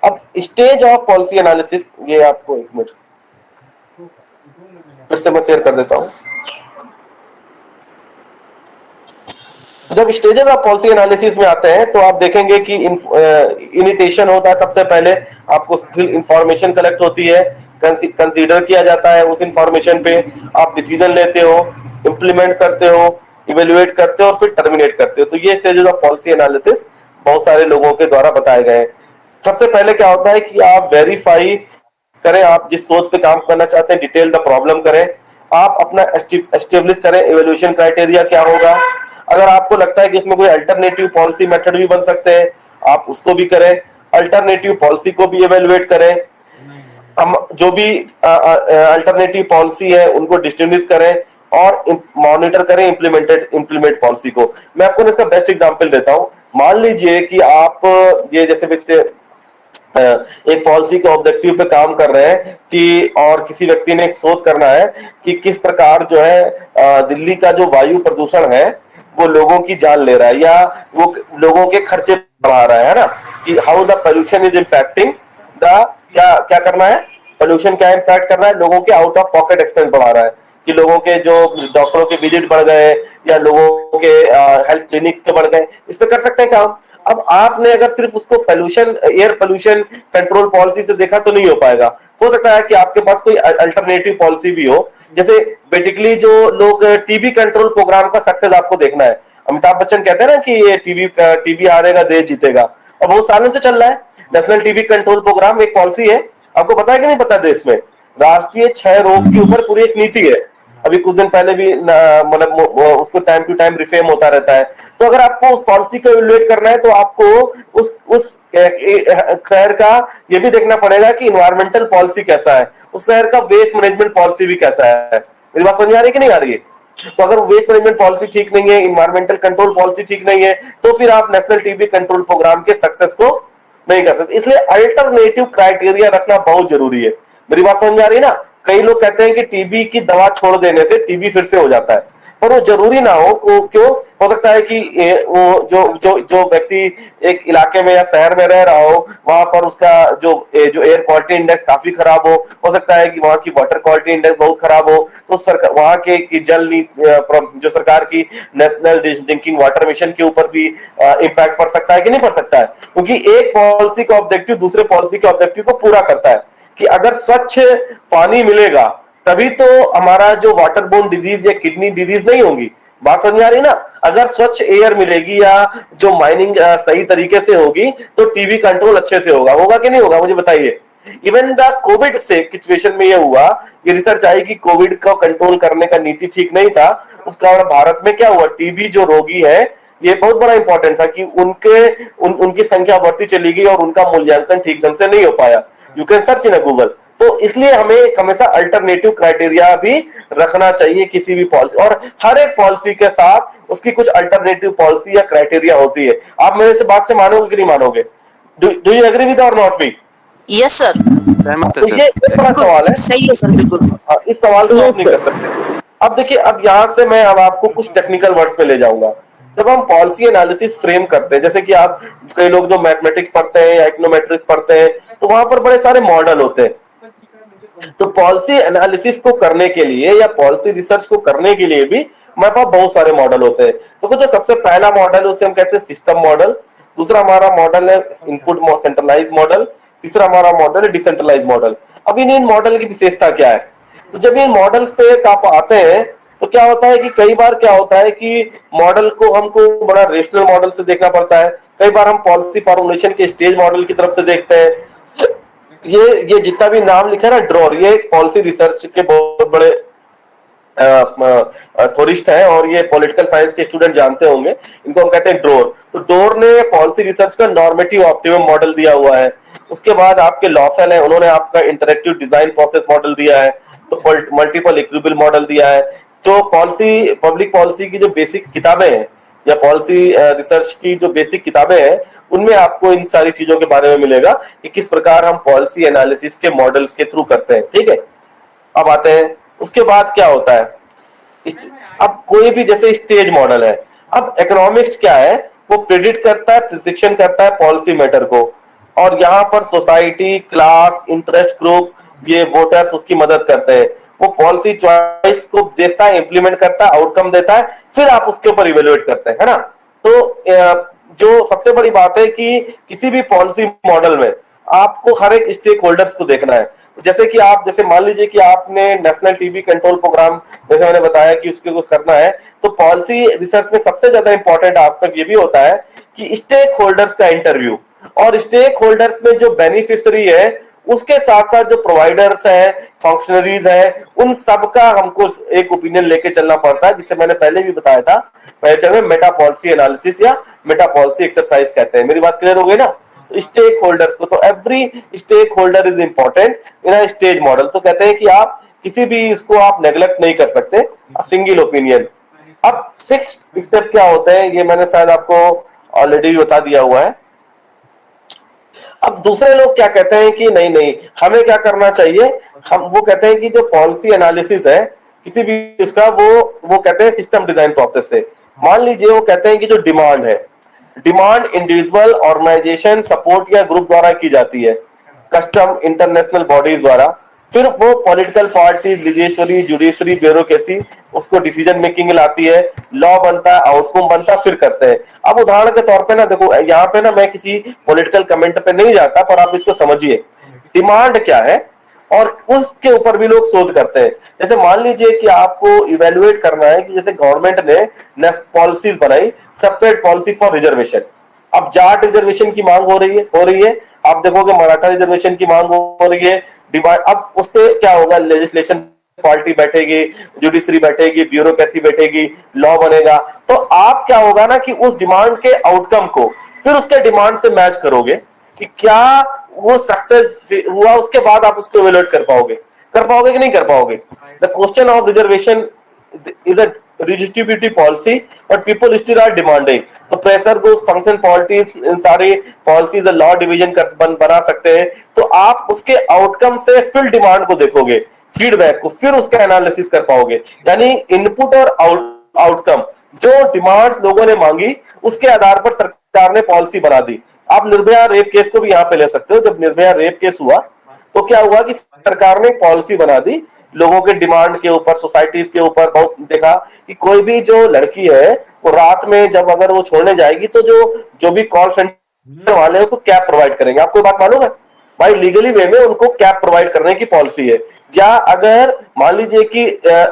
अब स्टेज ऑफ पॉलिसी एनालिसिस, ये आपको एक मिनट फिर से मैं शेयर कर देता हूँ। जब स्टेजेस ऑफ पॉलिसी एनालिसिस में आते हैं तो आप देखेंगे कि इनिटेशन होता है, सबसे पहले आपको इंफॉर्मेशन कलेक्ट होती है, कंसीडर किया जाता है, उस इंफॉर्मेशन पे आप डिसीजन लेते हो, इम्प्लीमेंट करते हो, इवेल्युएट करते हो और फिर टर्मिनेट करते हो। तो ये स्टेजेस ऑफ पॉलिसी एनालिसिस बहुत सारे लोगों के द्वारा बताए गए हैं। सबसे पहले क्या होता है कि आप वेरीफाई करें, आप जिस सोच पे काम करना चाहते हैं डिटेल द प्रॉब्लम करें, आप अपना एस्टेब्लिश करें इवैल्यूएशन क्राइटेरिया क्या होगा। अगर आपको लगता है कि इसमें कोई अल्टरनेटिव पॉलिसी मेथड भी बन सकते हैं, आप उसको भी करें, अल्टरनेटिव पॉलिसी को भी इवैल्यूएट करें। हम जो भी अल्टरनेटिव पॉलिसी है उनको डिस्टिंग्विश करें और मॉनिटर करें इम्प्लीमेंट पॉलिसी को। मैं आपको इसका बेस्ट एग्जांपल देता हूं। मान लीजिए कि आप ये जैसे एक पॉलिसी के ऑब्जेक्टिव पे काम कर रहे हैं कि और किसी व्यक्ति ने एक शोध करना है कि किस प्रकार जो है दिल्ली का जो वायु प्रदूषण है वो लोगों की जान ले रहा है या वो लोगों के खर्चे बढ़ा रहा है ना, कि how the pollution is impacting the क्या क्या करना है, पोल्यूशन क्या इम्पैक्ट कर रहा है, लोगों के आउट ऑफ पॉकेट एक्सपेंस बढ़ा रहा है, कि लोगों के जो डॉक्टरों के विजिट बढ़ गए या लोगों के हेल्थ क्लिनिक के बढ़ गए, इस पे कर सकते हैं काम। अब आपने अगर सिर्फ उसको pollution air pollution control policy से देखा तो नहीं हो पाएगा। हो सकता है कि आपके पास कोई अल्टरनेटिव पॉलिसी भी हो। जैसे बेसिकली जो लोग टीबी कंट्रोल प्रोग्राम का सक्सेस आपको देखना है, अमिताभ बच्चन कहते हैं ना कि ये टीबी हारेगा देश जीतेगा, और बहुत सालों से चल रहा है। नेशनल टीबी कंट्रोल प्रोग्राम एक पॉलिसी है, आपको पता है कि नहीं पता, देश में राष्ट्रीय क्षय रोग के ऊपर पूरी एक नीति है। अभी कुछ दिन पहले भी मतलब उसको टाइम टू टाइम रिफेम होता रहता है। तो अगर आपको उस पॉलिसी को इवैल्यूएट करना है तो आपको उस शहर का ये भी देखना पड़ेगा कि इन्वायरमेंटल पॉलिसी कैसा है, उस शहर का वेस्ट मैनेजमेंट पॉलिसी भी कैसा है। मेरी बात समझ आ रही है कि नहीं आ रही है? तो अगर वेस्ट मैनेजमेंट पॉलिसी ठीक नहीं है, इन्वायरमेंटल कंट्रोल पॉलिसी ठीक नहीं है, तो फिर आप नेशनल टीबी कंट्रोल प्रोग्राम के सक्सेस को नहीं कर सकते। इसलिए अल्टरनेटिव क्राइटेरिया रखना बहुत जरूरी है। मेरी बात समझ में आ रही है ना? कई लोग कहते हैं कि टीबी की दवा छोड़ देने से टीबी फिर से हो जाता है, पर वो जरूरी ना हो। क्यों हो सकता है कि वो जो व्यक्ति एक इलाके में या शहर में रह रहा हो, वहां पर उसका जो एयर क्वालिटी इंडेक्स काफी खराब हो सकता है कि वहां की वाटर क्वालिटी इंडेक्स बहुत खराब हो, तो सरकार वहां के जल जो सरकार की नेशनल ड्रिंकिंग वाटर मिशन के ऊपर भी इम्पैक्ट पड़ सकता है कि नहीं पड़ सकता है। क्योंकि एक पॉलिसी का ऑब्जेक्टिव दूसरे पॉलिसी के ऑब्जेक्टिव को पूरा करता है कि अगर स्वच्छ पानी मिलेगा तभी तो हमारा जो वाटर बोर्न डिजीज या किडनी डिजीज नहीं होगी। बात समझ आ रही ना? अगर स्वच्छ एयर मिलेगी या जो माइनिंग सही तरीके से होगी तो टीबी कंट्रोल अच्छे से होगा कि नहीं होगा, मुझे बताइए। इवन द कोविड से सिचुएशन में ये हुआ, ये रिसर्च आई कि कोविड को कंट्रोल करने का नीति ठीक नहीं था, उस कारण भारत में क्या हुआ, टीबी जो रोगी है ये बहुत बड़ा इंपॉर्टेंट था कि उनकी संख्या बढ़ती चली गई और उनका मूल्यांकन ठीक ढंग से नहीं हो पाया। You can search in Google. तो इसलिए हमें हमेशा अल्टरनेटिव क्राइटेरिया भी रखना चाहिए किसी भी पॉलिसी, और हर एक पॉलिसी के साथ उसकी कुछ अल्टरनेटिव पॉलिसी या क्राइटेरिया होती है। आप मेरे से बात से मानोगे कि नहीं मानोगे? डू यू एग्री विद और नॉट मी? Yes sir. सहमत है तो ये एक बड़ा सवाल है। सही है सर, बिल्कुल। इस सवाल को आप नहीं कर सकते। अब देखिए, अब यहां से मैं अब आपको कुछ टेक्निकल वर्ड्स में ले जाऊंगा। जब हम पॉलिसी एनालिसिस फ्रेम करते हैं, जैसे कि आप कई लोग जो मैथमेटिक्स पढ़ते हैं या इकोनोमेट्रिक्स पढ़ते हैं, तो वहां पर बड़े सारे मॉडल होते हैं। तो पॉलिसी एनालिसिस को करने के लिए या पॉलिसी रिसर्च को करने के लिए भी हमारे पास बहुत सारे मॉडल होते हैं। तो जो सबसे पहला मॉडल है उसे हम कहते हैं सिस्टम मॉडल, दूसरा हमारा मॉडल है इनपुट सेंट्रलाइज मॉडल, तीसरा हमारा मॉडल है डिसेंट्रलाइज मॉडल। अब इन मॉडल की विशेषता क्या है? तो जब इन मॉडल्स पे आप आते हैं तो क्या होता है कि कई बार क्या होता है कि मॉडल को हमको बड़ा रेशनल मॉडल से देखना पड़ता है, कई बार हम पॉलिसी फॉर्मुलेशन के स्टेज मॉडल की तरफ से देखते हैं। ये जितना भी नाम लिखा है ना, ड्रॉर, ये पॉलिसी रिसर्च के बहुत बड़े थोरिस्ट हैं और ये पॉलिटिकल साइंस के स्टूडेंट जानते होंगे, इनको हम कहते हैं ड्रॉर। तो ड्रॉर ने पॉलिसी रिसर्च का नॉर्मेटिव ऑप्टिमम मॉडल दिया हुआ है। उसके बाद आपके लॉसेल है, उन्होंने आपका इंटरेक्टिव डिजाइन प्रोसेस मॉडल दिया है, तो मल्टीपल इक्विबल मॉडल दिया है। जो पॉलिसी पब्लिक पॉलिसी की जो बेसिक किताबें हैं या पॉलिसी रिसर्च की जो बेसिक किताबें हैं, उनमें आपको इन सारी चीजों के बारे में मिलेगा कि किस प्रकार हम पॉलिसी एनालिसिस के मॉडल्स के थ्रू करते हैं। ठीक है, अब आते हैं उसके बाद क्या होता है। अब कोई भी जैसे स्टेज मॉडल है, अब इकोनॉमिक्स क्या है, वो प्रेडिक्ट करता है, प्रिडिक्शन करता है पॉलिसी मैटर को, और यहाँ पर सोसाइटी, क्लास, इंटरेस्ट ग्रुप, ये वोटर्स उसकी मदद करते हैं। वो पॉलिसी चॉइस को देता है, इंप्लीमेंट करता है, आउटकम देता है, फिर आप उसके ऊपर इवेल्युएट करते हैं, है ना। जो सबसे बड़ी बात है कि किसी भी पॉलिसी मॉडल में आपको हर एक स्टेक होल्डर्स को देखना है। जैसे कि आप, जैसे मान लीजिए कि आपने नेशनल टीबी कंट्रोल प्रोग्राम, जैसे मैंने बताया कि उसके कुछ करना है, तो पॉलिसी रिसर्च में सबसे ज्यादा इंपॉर्टेंट एस्पेक्ट ये भी होता है कि स्टेक होल्डर्स का इंटरव्यू, और स्टेक होल्डर्स में जो बेनिफिशियरी है उसके साथ साथ जो प्रोवाइडर्स है, फंक्शनरीज है, उन सब का हमको एक ओपिनियन लेके चलना पड़ता है, जिसे मैंने पहले भी बताया था पहले चरण में, मेटा पॉलिसी एनालिसिस या मेटा पॉलिसी एक्सरसाइज कहते हैं। मेरी बात क्लियर हो गई ना? तो स्टेक होल्डर्स को, तो every stakeholder is important in a stage model. तो कहते हैं कि आप किसी भी इसको आप नेग्लेक्ट नहीं कर सकते, सिंगल ओपिनियन। अब 6 स्टेप क्या होते हैं ये मैंने शायद आपको ऑलरेडी बता दिया हुआ है। अब दूसरे लोग क्या कहते हैं कि नहीं नहीं हमें क्या करना चाहिए, हम वो कहते हैं कि जो पॉलिसी एनालिसिस है किसी भी उसका, वो कहते हैं सिस्टम डिजाइन प्रोसेस से। मान लीजिए वो कहते हैं कि जो डिमांड है, डिमांड इंडिविजुअल, ऑर्गेनाइजेशन, सपोर्ट या ग्रुप द्वारा की जाती है, कस्टम, इंटरनेशनल बॉडीज द्वारा, फिर वो पॉलिटिकल पार्टी, लिजिस्लेचरी, जुडिशरी, ब्यूरोक्रेसी उसको डिसीजन मेकिंग लाती है, लॉ बनता है, आउटकम बनता है, फिर करते हैं। अब उदाहरण के तौर पे ना देखो, यहाँ पे ना मैं किसी पॉलिटिकल कमेंट पे नहीं जाता, पर आप इसको समझिए डिमांड क्या है और उसके ऊपर भी लोग शोध करते हैं। जैसे मान लीजिए कि आपको इवेल्युएट करना है कि जैसे गवर्नमेंट ने पॉलिसीज बनाई, सेपरेट पॉलिसी फॉर रिजर्वेशन। अब जाट रिजर्वेशन की मांग हो रही है, आप देखोगे मराठा रिजर्वेशन की मांग हो रही है, डिमांड। अब उस पे क्या होगा, लेजिस्लेशन पार्टी बैठेगी, जुडिशरी बैठेगी, ब्यूरोक्रेसी बैठेगी, लॉ बनेगा। तो आप क्या होगा ना कि उस डिमांड के आउटकम को फिर उसके डिमांड से मैच करोगे कि क्या वो सक्सेस हुआ, उसके बाद आप उसको इवेलुएट कर पाओगे कि नहीं कर पाओगे। The question of reservation is a redistributive policy but people still are demanding, तो प्रेशर गोस फंक्शन पॉलिटीज, इन सारी पॉलिसीज लॉ डिवीजन कर बना सकते हैं। तो आप उसके आउटकम से फिर डिमांड को देखोगे, फीडबैक को, फिर उसका एनालिसिस कर पाओगे। यानी इनपुट और आउटकम, जो डिमांड्स लोगों ने मांगी उसके आधार पर सरकार ने पॉलिसी बना दी। आप निर्भया रेप केस को भी यहाँ पे ले सकते हो। जब निर्भया रेप केस हुआ तो क्या हुआ कि सरकार ने पॉलिसी बना दी लोगों के डिमांड के ऊपर, सोसाइटीज के ऊपर। बहुत देखा कि कोई भी जो लड़की है वो रात में जब अगर वो छोड़ने जाएगी तो जो भी कॉल सेंटर वाले हैं उसको कैब प्रोवाइड करेंगे। आपको बात मालूम है भाई, लीगली वे में उनको कैब प्रोवाइड करने की पॉलिसी है। या अगर मान लीजिए कि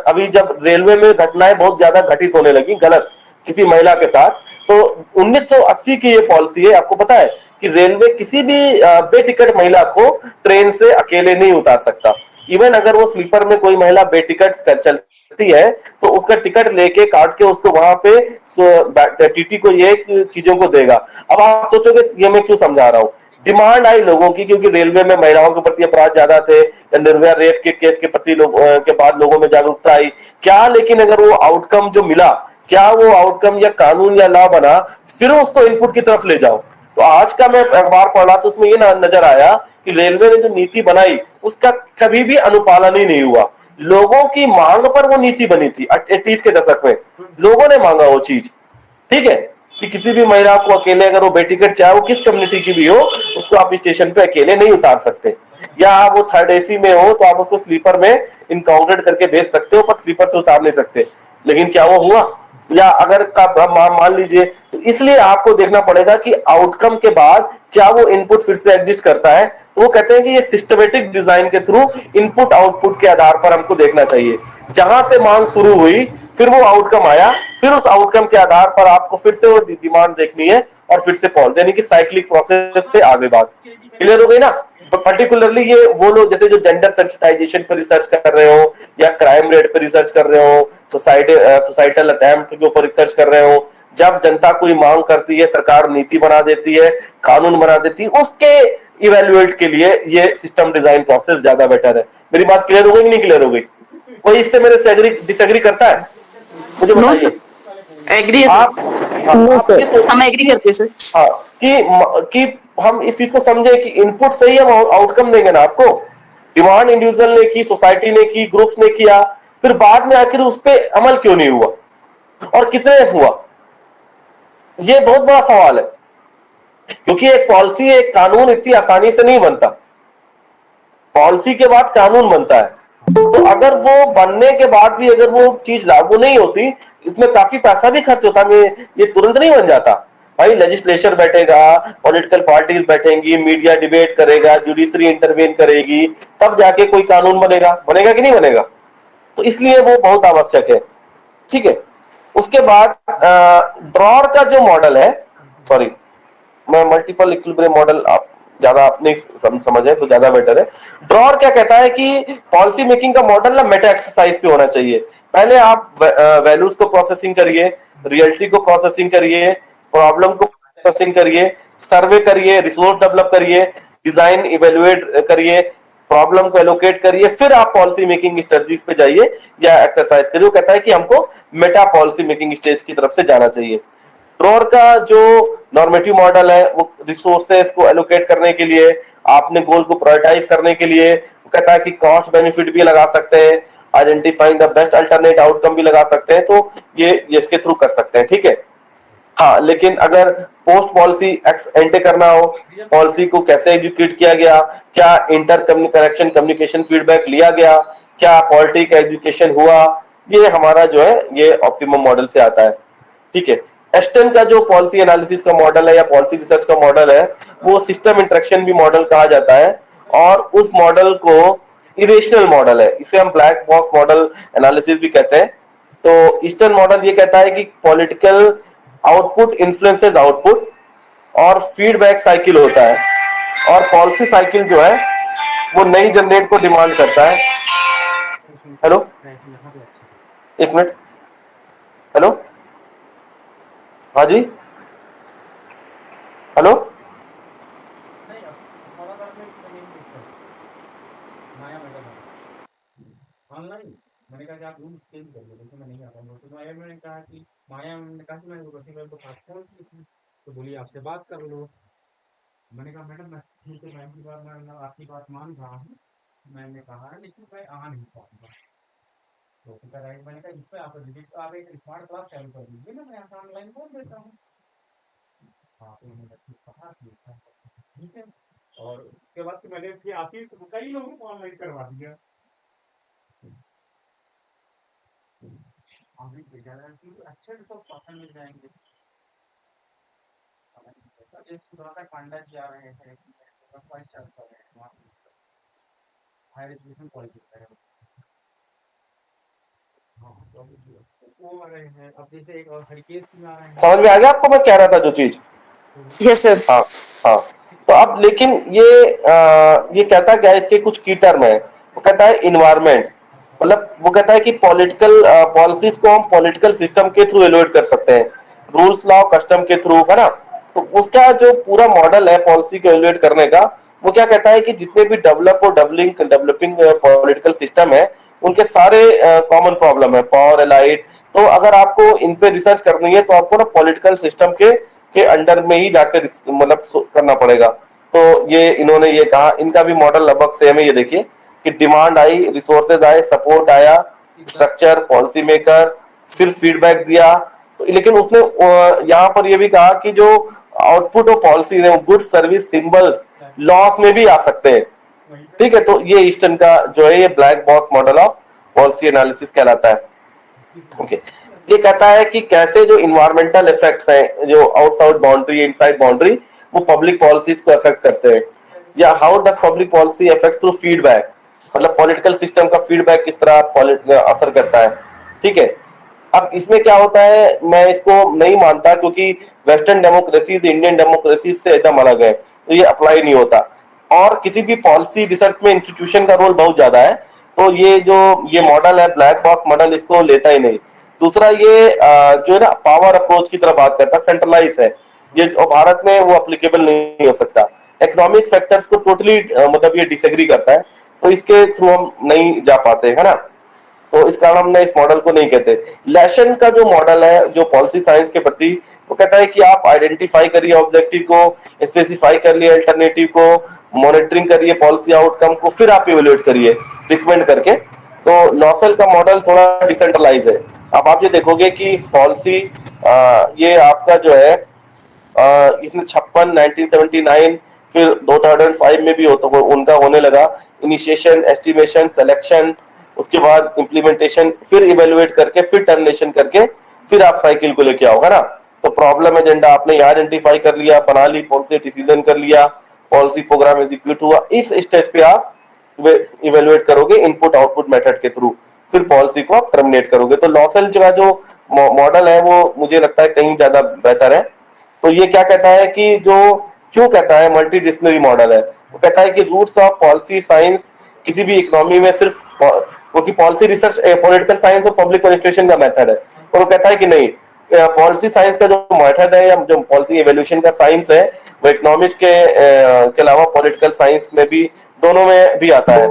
अभी जब रेलवे में घटनाएं बहुत ज्यादा घटित होने लगी गलत किसी महिला के साथ, तो 1980 की ये पॉलिसी है। आपको पता है कि रेलवे किसी भी बेटिकट महिला को ट्रेन से अकेले नहीं उतार सकता। इवन अगर वो स्लीपर में कोई महिला बेटिकट चलती है तो उसका टिकट लेके काट के उसको वहां पे टीटी को ये चीजों को देगा। अब आप सोचोगे ये मैं क्यों समझा रहा हूँ, डिमांड आई लोगों की क्योंकि रेलवे में महिलाओं के प्रति अपराध ज्यादा थे, निर्भया रेप के केस के प्रति के बाद लोगों में जागरूकता आई क्या। लेकिन अगर वो आउटकम जो मिला, क्या वो आउटकम या कानून या लॉ बना, फिर उसको इनपुट की तरफ ले जाओ। तो आज का मैं अखबार पढ़ा तो उसमें ये नजर आया कि रेलवे ने जो नीति बनाई उसका कभी भी अनुपालन ही नहीं हुआ। लोगों की मांग पर वो नीति बनी थी 80s के दशक में, लोगों ने मांगा वो चीज, ठीक है, कि किसी भी महिला को अकेले अगर वो बेटिकट चाहे वो किस कम्युनिटी की भी हो उसको आप स्टेशन पे अकेले नहीं उतार सकते। या वो थर्ड एसी में हो तो आप उसको स्लीपर में इनकाउंटेड करके भेज सकते हो, पर स्लीपर से उतार नहीं सकते। लेकिन क्या वो हुआ? या अगर मान लीजिए, तो इसलिए आपको देखना पड़ेगा कि आउटकम के बाद क्या वो इनपुट फिर से एग्जिस्ट करता है। तो वो कहते हैं कि ये सिस्टमेटिक डिजाइन के थ्रू इनपुट आउटपुट के आधार पर हमको देखना चाहिए। जहां से मांग शुरू हुई फिर वो आउटकम आया, फिर उस आउटकम के आधार पर आपको फिर से वो डिमांड देखनी है और फिर से पॉल, यानी कि साइक्लिक प्रोसेस पे आगे बात क्लियर हो गई ना। पर्टिकुलरली ये वो लोग जैसे जो जेंडर सेंसिटाइजेशन पर रिसर्च कर रहे हो या क्राइम रेट पर रिसर्च कर रहे हो, सोसाइटल अटेम्प्ट के ऊपर रिसर्च कर रहे हो, जब जनता कोई मांग करती है सरकार नीति बना देती है, कानून बना देती है, उसके इवेल्युएट के लिए ये सिस्टम डिजाइन प्रोसेस ज्यादा बेटर है। मेरी बात क्लियर हो गई कि नहीं क्लियर हो गई? कोई इससे मेरे से डिसएग्री करता है? मुझे बताइए। एग्री है आप हम एग्री करते हैं सर। हाँ, कि हम इस चीज को समझे कि इनपुट सही हम आउटकम देंगे ना आपको। डिमांड इंडिविजुअल ने की, सोसाइटी ने की, ग्रुप्स ने किया, फिर बाद में आखिर उस पर अमल क्यों नहीं हुआ और कितने हुआ, ये बहुत बड़ा सवाल है। क्योंकि एक पॉलिसी, एक कानून इतनी आसानी से नहीं बनता, पॉलिसी के बाद कानून बनता है। तो अगर वो बनने के बाद भी अगर वो चीज लागू नहीं होती, इसमें काफी पैसा भी खर्च होता है, ये तुरंत नहीं बन जाता। भाई लेजिस्लेचर बैठेगा, पॉलिटिकल पार्टीज बैठेंगी, मीडिया डिबेट करेगा, जुडिशरी इंटरवेन करेगी, तब जाके कोई कानून बनेगा। बनेगा कि नहीं बनेगा? तो इसलिए वो बहुत आवश्यक है। ठीक है, उसके बाद ड्रॉर का जो मॉडल है, सॉरी मैं मल्टीपल इक्विलिब्रियम मॉडल आप ज्यादा आप नहीं समझे तो ज्यादा बेटर है। ड्रॉर क्या कहता है कि पॉलिसी मेकिंग का मॉडल ना मेटा एक्सरसाइज पे होना चाहिए। पहले आप वैल्यूज को प्रोसेसिंग करिए, रियलिटी को प्रोसेसिंग करिए, प्रॉब्लम को प्रोसेसिंग करिए, सर्वे करिए, रिसोर्स डेवलप करिए, डिजाइन इवेलुएट करिए, प्रॉब्लम को एलोकेट करिए, फिर आप पॉलिसी मेकिंग स्ट्रेटजीज पे जाइए या एक्सरसाइज करिए। वो कहता है कि हमको मेटा पॉलिसी मेकिंग स्टेज की तरफ से जाना चाहिए। ड्रॉर का जो नॉर्मेटिव मॉडल है वो रिसोर्सेस को एलोकेट करने के लिए, आपने गोल को प्रायोरिटाइज करने के लिए, वो कहता है कि कॉस्ट बेनिफिट भी लगा सकते हैं, identifying the best alternate outcome भी लगा सकते हैं, तो ये इसके थ्रू कर सकते हैं। ठीक है, हाँ, लेकिन अगर पोस्ट पॉलिसी एक्स एंटे करना हो, पॉलिसी को कैसे एग्जीक्यूट किया गया, क्या इंटर कनेक्शन कम्युनिकेशन फीडबैक लिया गया, क्या पॉलिटिक एजुकेशन हुआ, ये हमारा जो है ये ऑप्टिमम मॉडल से आता है। ठीक है, एस्टन का जो पॉलिसी एनालिसिस का मॉडल है या पॉलिसी रिसर्च का मॉडल है वो सिस्टम इंटरेक्शन भी मॉडल कहा जाता है, और उस मॉडल को इरेशनल मॉडल है, इसे हम ब्लैक बॉक्स मॉडल एनालिसिस भी कहते हैं। तो ईस्टर्न मॉडल ये कहता है कि पॉलिटिकल आउटपुट इन्फ्लुएंसेस आउटपुट और फीडबैक साइकिल होता है, और पॉलिसी साइकिल जो है वो नई जनरेट को डिमांड करता है। हेलो, एक मिनट, हेलो, हाँ जी, हेलो, ऑनलाइन मैंने कहा कि आप रूम चेंज कर दो, जैसे मैं नहीं आ पाऊंगा। तो मैंने कहा कि माया मैम ने कहा कि मैं रोशनी मैम को पास फोन की थी, तो बोली आपसे बात कर लो। मैंने कहा मैडम मैं ठीक है, मैम की बात मैं आपकी बात मान रहा हूँ, मैंने कहा है लेकिन मैं आ नहीं पाऊंगा। तो कह रहा है, मैंने कहा इस पर आप आप एक स्मार्ट क्लास चालू कर दीजिए ना, मैं यहाँ ऑनलाइन बोल देता हूँ। हाँ, तो उन्होंने कहा ठीक है, और उसके बाद तो मैंने फिर आशीष कई लोगों को ऑनलाइन करवा दिया। अभी अच्छे सब पसंद मिल जाएंगे। पांडा जी आ रहे थे, हायर एजुकेशन पॉलिसी वो आ रहे हैं। अब जैसे एक और हरिकेश सिंह आ रहे हैं। समझ में आ गया आपको मैं कह रहा था जो चीज? Yes sir. हाँ, हाँ। तो अब लेकिन ये कहता क्या है, इसके कुछ की टर्म है। वो कहता है इन्वायरमेंट, मतलब वो कहता है कि पॉलिटिकल पॉलिसीज को हम पॉलिटिकल सिस्टम के थ्रू एलोवेट कर सकते हैं, रूल्स लॉ कस्टम के थ्रू, है ना। तो उसका जो पूरा मॉडल है पॉलिसी को एलोवेट करने का, वो क्या कहता है कि जितने भी डेवलपिंग पॉलिटिकल सिस्टम है उनके सारे कॉमन प्रॉब्लम है, पावर एलाइट। तो अगर आपको इन पे रिसर्च करनी है तो आपको ना पॉलिटिकल सिस्टम के अंडर में ही जाकर मतलब करना पड़ेगा। तो ये इन्होंने ये कहा, इनका भी मॉडल लगभग सेम है। ये देखिए कि डिमांड आई, रिसोर्सेज आए, सपोर्ट आया, स्ट्रक्चर, पॉलिसी मेकर, फिर फीडबैक दिया। तो लेकिन उसने यहाँ पर ये भी कहा कि जो आउटपुट ऑफ पॉलिसी है वो गुड सर्विस सिंबल्स लॉस में भी आ सकते हैं। ठीक है, तो ये ईस्टर्न का जो है ये black box model of policy analysis कहलाता है। ओके, ये कहता है कि कैसे जो इन्वायरमेंटल इफेक्ट्स हैं, जो आउटसाइड बाउंड्री इनसाइड बाउंड्री, वो पब्लिक पॉलिसीज को अफेक्ट करते हैं। या how does public policy affect through feedback, मतलब पॉलिटिकल सिस्टम का फीडबैक किस तरह असर करता है। ठीक है, अब इसमें क्या होता है, मैं इसको नहीं मानता क्योंकि वेस्टर्न डेमोक्रेसीज इंडियन डेमोक्रेसीज से एकदम अलग है, तो ये अप्लाई नहीं होता। और किसी भी पॉलिसी रिसर्च में इंस्टीट्यूशन का रोल बहुत ज्यादा है, तो ये मॉडल है ब्लैक बॉक्स मॉडल, इसको लेता ही नहीं। दूसरा ये जो है ना पावर अप्रोच की तरह बात करता है, सेंट्रलाइज है ये, और भारत में वो अप्लीकेबल नहीं हो सकता। इकोनॉमिक फैक्टर्स को टोटली मतलब ये डिसएग्री करता है, तो इसके थ्रू हम नहीं जा पाते, है ना। तो इस कारण हमने इस मॉडल को नहीं कहते। लेशन का जो मॉडल है जो पॉलिसी साइंस के प्रति, वो कहता है कि आप आइडेंटिफाई करिए ऑब्जेक्टिव को, स्पेसिफाई कर लिए अल्टरनेटिव को, मॉनिटरिंग करिए पॉलिसी आउटकम को, फिर आप इवेल्युएट करिए रिकमेंड करके। तो लॉसेल का मॉडल थोड़ा डिसेंट्रलाइज है। अब आप ये देखोगे कि पॉलिसी ये आपका जो है इसमें 56, 1979, फिर 2005 में भी होता उनका होने लगा। इनिशिएशन, एस्टिमेशन, सिलेक्शन, उसके बाद इम्प्लीमेंटेशन, फिर इवेलुएट करके, फिर टर्मिनेशन करके, फिर आप साइकिल को लेके आओ, है ना। तो प्रॉब्लम एजेंडा आपने यहाँ आइडेंटिफाई कर लिया, बना ली, पॉलिसी डिसीजन कर लिया, पॉलिसी प्रोग्राम एग्जीक्यूट हुआ। इस स्टेज पे आप इवेलुएट करोगे इनपुट आउटपुट मेथड के थ्रू, फिर पॉलिसी को आप टर्मिनेट करोगे। तो लॉसल का जो मॉडल है वो मुझे लगता है कहीं ज्यादा बेहतर है। तो ये क्या कहता है कि जो क्यों कहता है मल्टी डिसिप्लिनरी मॉडल है, वो कहता है कि रूट्स ऑफ पॉलिसी साइंस किसी भी इकोनॉमी में सिर्फ, क्योंकि पॉलिसी रिसर्च पॉलिटिकल साइंस और पब्लिक एडमिनिस्ट्रेशन का मेथड है, और वो कहता है कि नहीं, पॉलिसी साइंस का जो मेथड है या जो पॉलिसी एवोल्यूशन का साइंस है वो इकोनॉमिक्स के अलावा पॉलिटिकल साइंस में भी, दोनों में भी आता है।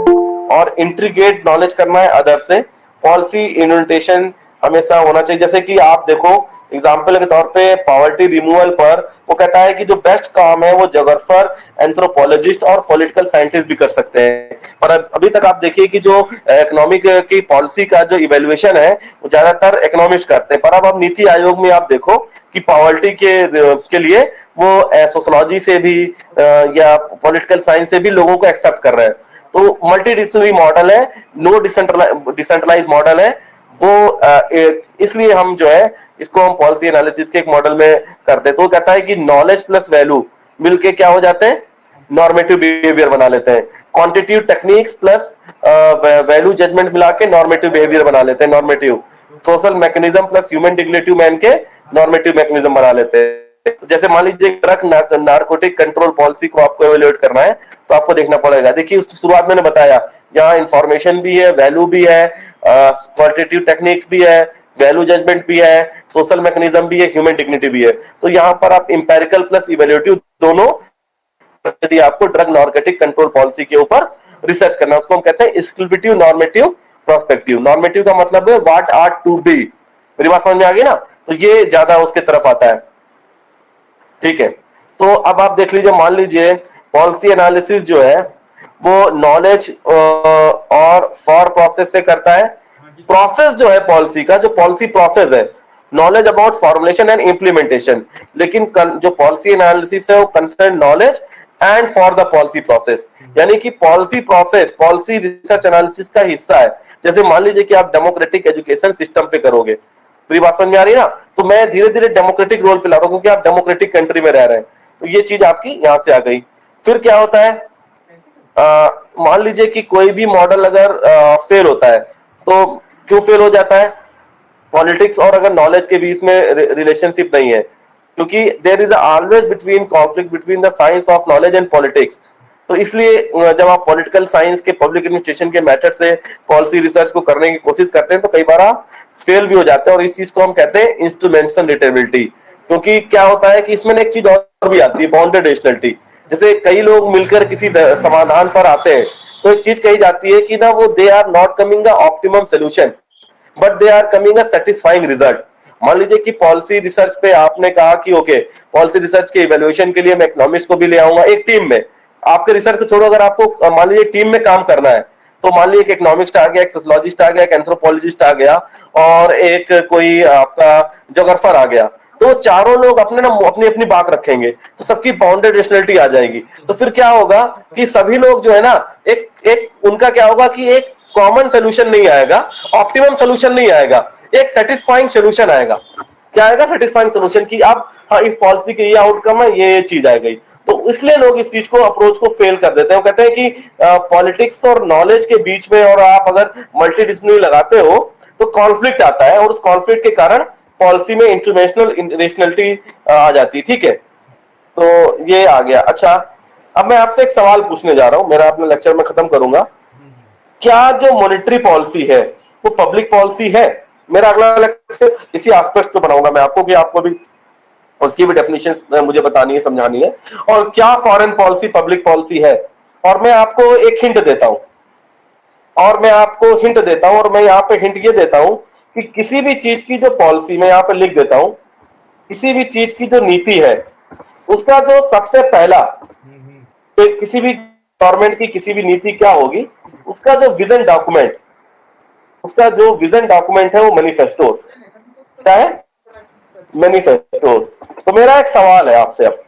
और इंट्रीगेट नॉलेज करना है अदर से, पॉलिसी इम्प्लीमेंटेशन हमेशा होना चाहिए। जैसे कि आप देखो एग्जाम्पल के तौर पे पॉवर्टी रिमूवल पर वो कहता है कि जो बेस्ट काम है वो जोग्राफर, एंथ्रोपोलॉजिस्ट और पॉलिटिकल साइंटिस्ट भी कर सकते हैं। पर अभी तक आप देखिए कि जो इकोनॉमिक की पॉलिसी का जो इवेल्युएशन है वो ज्यादातर इकोनॉमिस्ट करते हैं। पर अब नीति आयोग में आप देखो कि पॉवर्टी के लिए वो सोशोलॉजी से भी या पॉलिटिकल साइंस से भी लोगों को एक्सेप्ट कर रहे हैं। तो मल्टी डिसिप्लिनरी मॉडल है, नो डिसेंट्रलाइज मॉडल है वो, इसलिए हम जो है इसको हम पॉलिसी एनालिसिस के एक मॉडल में करते हैं। तो कहता है कि नॉलेज प्लस वैल्यू मिलके क्या हो जाते हैं, नॉर्मेटिव बिहेवियर बना लेते हैं। Quantitative techniques plus value judgement मिला के नॉर्मेटिव बिहेवियर बना लेते हैं। Normative social mechanism plus human dignity man के नॉर्मेटिव मैकेनिज्म बना लेते हैं। जैसे मान लीजिए ड्रग नारकोटिक कंट्रोल पॉलिसी को आपको एवेल्युएट करना है तो आपको देखना पड़ेगा। देखिए उस शुरुआत मैंने बताया यहाँ इंफॉर्मेशन भी है, वैल्यू भी है, क्वालिटेटिव टेक्निक्स भी है, वैल्यू जजमेंट भी है, सोशल मैकेनिज्म भी है, ह्यूमन डिग्निटी भी है। तो यहाँ पर आप इंपेरिकल प्लस इवेल्युएटिव दोनों, यदि आपको ड्रग नारकोटिक कंट्रोल पॉलिसी के ऊपर रिसर्च करना, उसको हम कहते हैं एक्सक्लूसिव नॉर्मेटिव प्रोस्पेक्टिव। नॉर्मेटिव का मतलब है व्हाट आर टू बी, मेरी बात समझ में आ गई ना, तो ये ज्यादा उसके तरफ आता है। ठीक है, तो अब आप देख लीजिए, मान लीजिए पॉलिसी एनालिसिस जो है वो नॉलेज और फॉर प्रोसेस से करता है। प्रोसेस जो है पॉलिसी का, जो पॉलिसी प्रोसेस है, knowledge about formulation and implementation, लेकिन जो पॉलिसी एनालिसिस है वो concern knowledge and for the policy process, यानी कि policy process policy research analysis का हिस्सा है। जैसे मान लीजिए कि आप डेमोक्रेटिक एजुकेशन सिस्टम पे करोगे, पूरी बात समझ में आ रही है ना, तो मैं धीरे धीरे डेमोक्रेटिक रोल पे ला रहा हूं क्योंकि आप डेमोक्रेटिक कंट्री में रह रहे हैं, तो ये चीज आपकी यहां से आ गई। फिर क्या होता है, मान लीजिए कि कोई भी मॉडल अगर फेल होता है, तो क्यों फेल हो जाता है, पॉलिटिक्स और अगर नॉलेज के बीच में रिलेशनशिप नहीं है, क्योंकि there is always between conflict between the science of knowledge and politics. तो इसलिए जब आप पॉलिटिकल साइंस के पब्लिक एडमिनिस्ट्रेशन के मेथड से पॉलिसी रिसर्च को करने की कोशिश करते हैं तो कई बार आप फेल भी हो जाते हैं, और इस चीज को हम कहते हैं इंस्ट्रूमेंटेशन रिटेबिलिटी। क्योंकि क्या होता है कि इसमें एक चीज और भी आती है, बाउंडेड रेशनलिटी। जैसे कई लोग मिलकर किसी समाधान पर आते हैं तो एक चीज कही जाती है कि ना वो they are not coming the optimum solution but they are coming a satisfying result. मान लीजिए कि पॉलिसी रिसर्च पे आपने कहा कि ओके पॉलिसी रिसर्च के इवैल्यूएशन के लिए मैं इकोनॉमिस्ट को भी ले आऊंगा एक टीम में। आपके रिसर्च को छोड़ो, अगर आपको मान लीजिए टीम में काम करना है तो मान लीजिए एक इकोनॉमिस्ट आ गया, एक सोशियोलॉजिस्ट आ गया, एक एंथ्रोपोलॉजिस्ट आ गया और एक कोई आपका जोग्राफर आ गया, तो चारों लोग अपनी अपनी बात रखेंगे तो सबकी बाउंडेड रेशनलिटी आ जाएगी। तो फिर क्या होगा कि सभी लोग जो है ना एक उनका क्या होगा कि एक कॉमन सोल्यूशन नहीं आएगा, ऑप्टिमम सोल्यूशन नहीं आएगा, एक सेटिस्फाइंग सोल्यूशन आएगा। क्या आएगा, सेटिस्फाइंग सोल्यूशन की अब हाँ इस पॉलिसी के ये आउटकम है, ये चीज आ गई। तो इसलिए लोग इस चीज को अप्रोच को फेल कर देते हैं। वो कहते हैं कि पॉलिटिक्स और नॉलेज के बीच में और आप अगर मल्टीडिसिप्लिनरी लगाते हो तो कॉन्फ्लिक्ट आता है और उस कॉन्फ्लिक्ट के कारण पॉलिसी में इंटरनेशनल रेशनलिटी आ जाती है। ठीक है, तो ये आ गया। अच्छा, अब मैं आपसे एक सवाल पूछने जा रहा हूं, मेरा अपना लेक्चर में खत्म करूंगा। क्या जो मॉनेटरी पॉलिसी है वो पब्लिक पॉलिसी है? मेरा अगला लेक्चर इसी एस्पेक्ट पे बनाऊंगा मैं आपको, कि आपको भी उसकी भी डेफिनेशन मुझे बतानी है, समझानी है। और क्या फॉरेन पॉलिसी पब्लिक पॉलिसी है? और मैं आपको एक हिंट देता हूं, और मैं यहाँ पे हिंट ये देता हूं कि किसी भी चीज की जो पॉलिसी, मैं यहाँ पे लिख देता हूं, किसी भी चीज की जो नीति है उसका जो सबसे पहला, तो किसी भी गवर्नमेंट की किसी भी नीति क्या होगी, उसका जो विजन डॉक्यूमेंट है वो मैनिफेस्टोस। क्या है? मैनिफेस्टोस। तो मेरा एक सवाल है आपसे, अब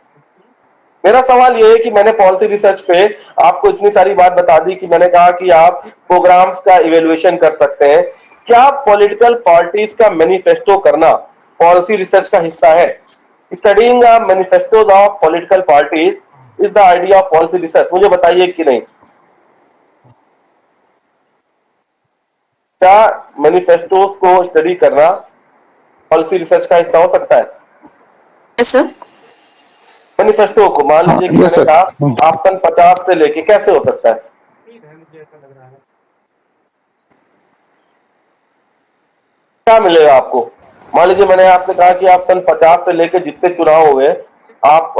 मेरा सवाल ये है कि मैंने पॉलिसी रिसर्च पे आपको इतनी सारी बात बता दी कि मैंने कहा कि आप प्रोग्राम्स का इवेल्युएशन कर सकते हैं। क्या पॉलिटिकल पार्टीज का मैनिफेस्टो करना पॉलिसी रिसर्च का हिस्सा है? Studying manifestos of political parties is the idea of policy research. मुझे बताइए कि नहीं, क्या मैनिफेस्टोज को स्टडी करना पॉलिसी रिसर्च का हिस्सा हो सकता है? Yes sir. मैनिफेस्टो को मान लीजिए कि मैंने कहा आप सन 50 से लेके, कैसे हो सकता है? ठीक है, मुझे ऐसा लग रहा है। क्या मिलेगा आपको? मान लीजिए मैंने आपसे कहा कि आप सन 50 से लेके जितने चुनाव हुए, आप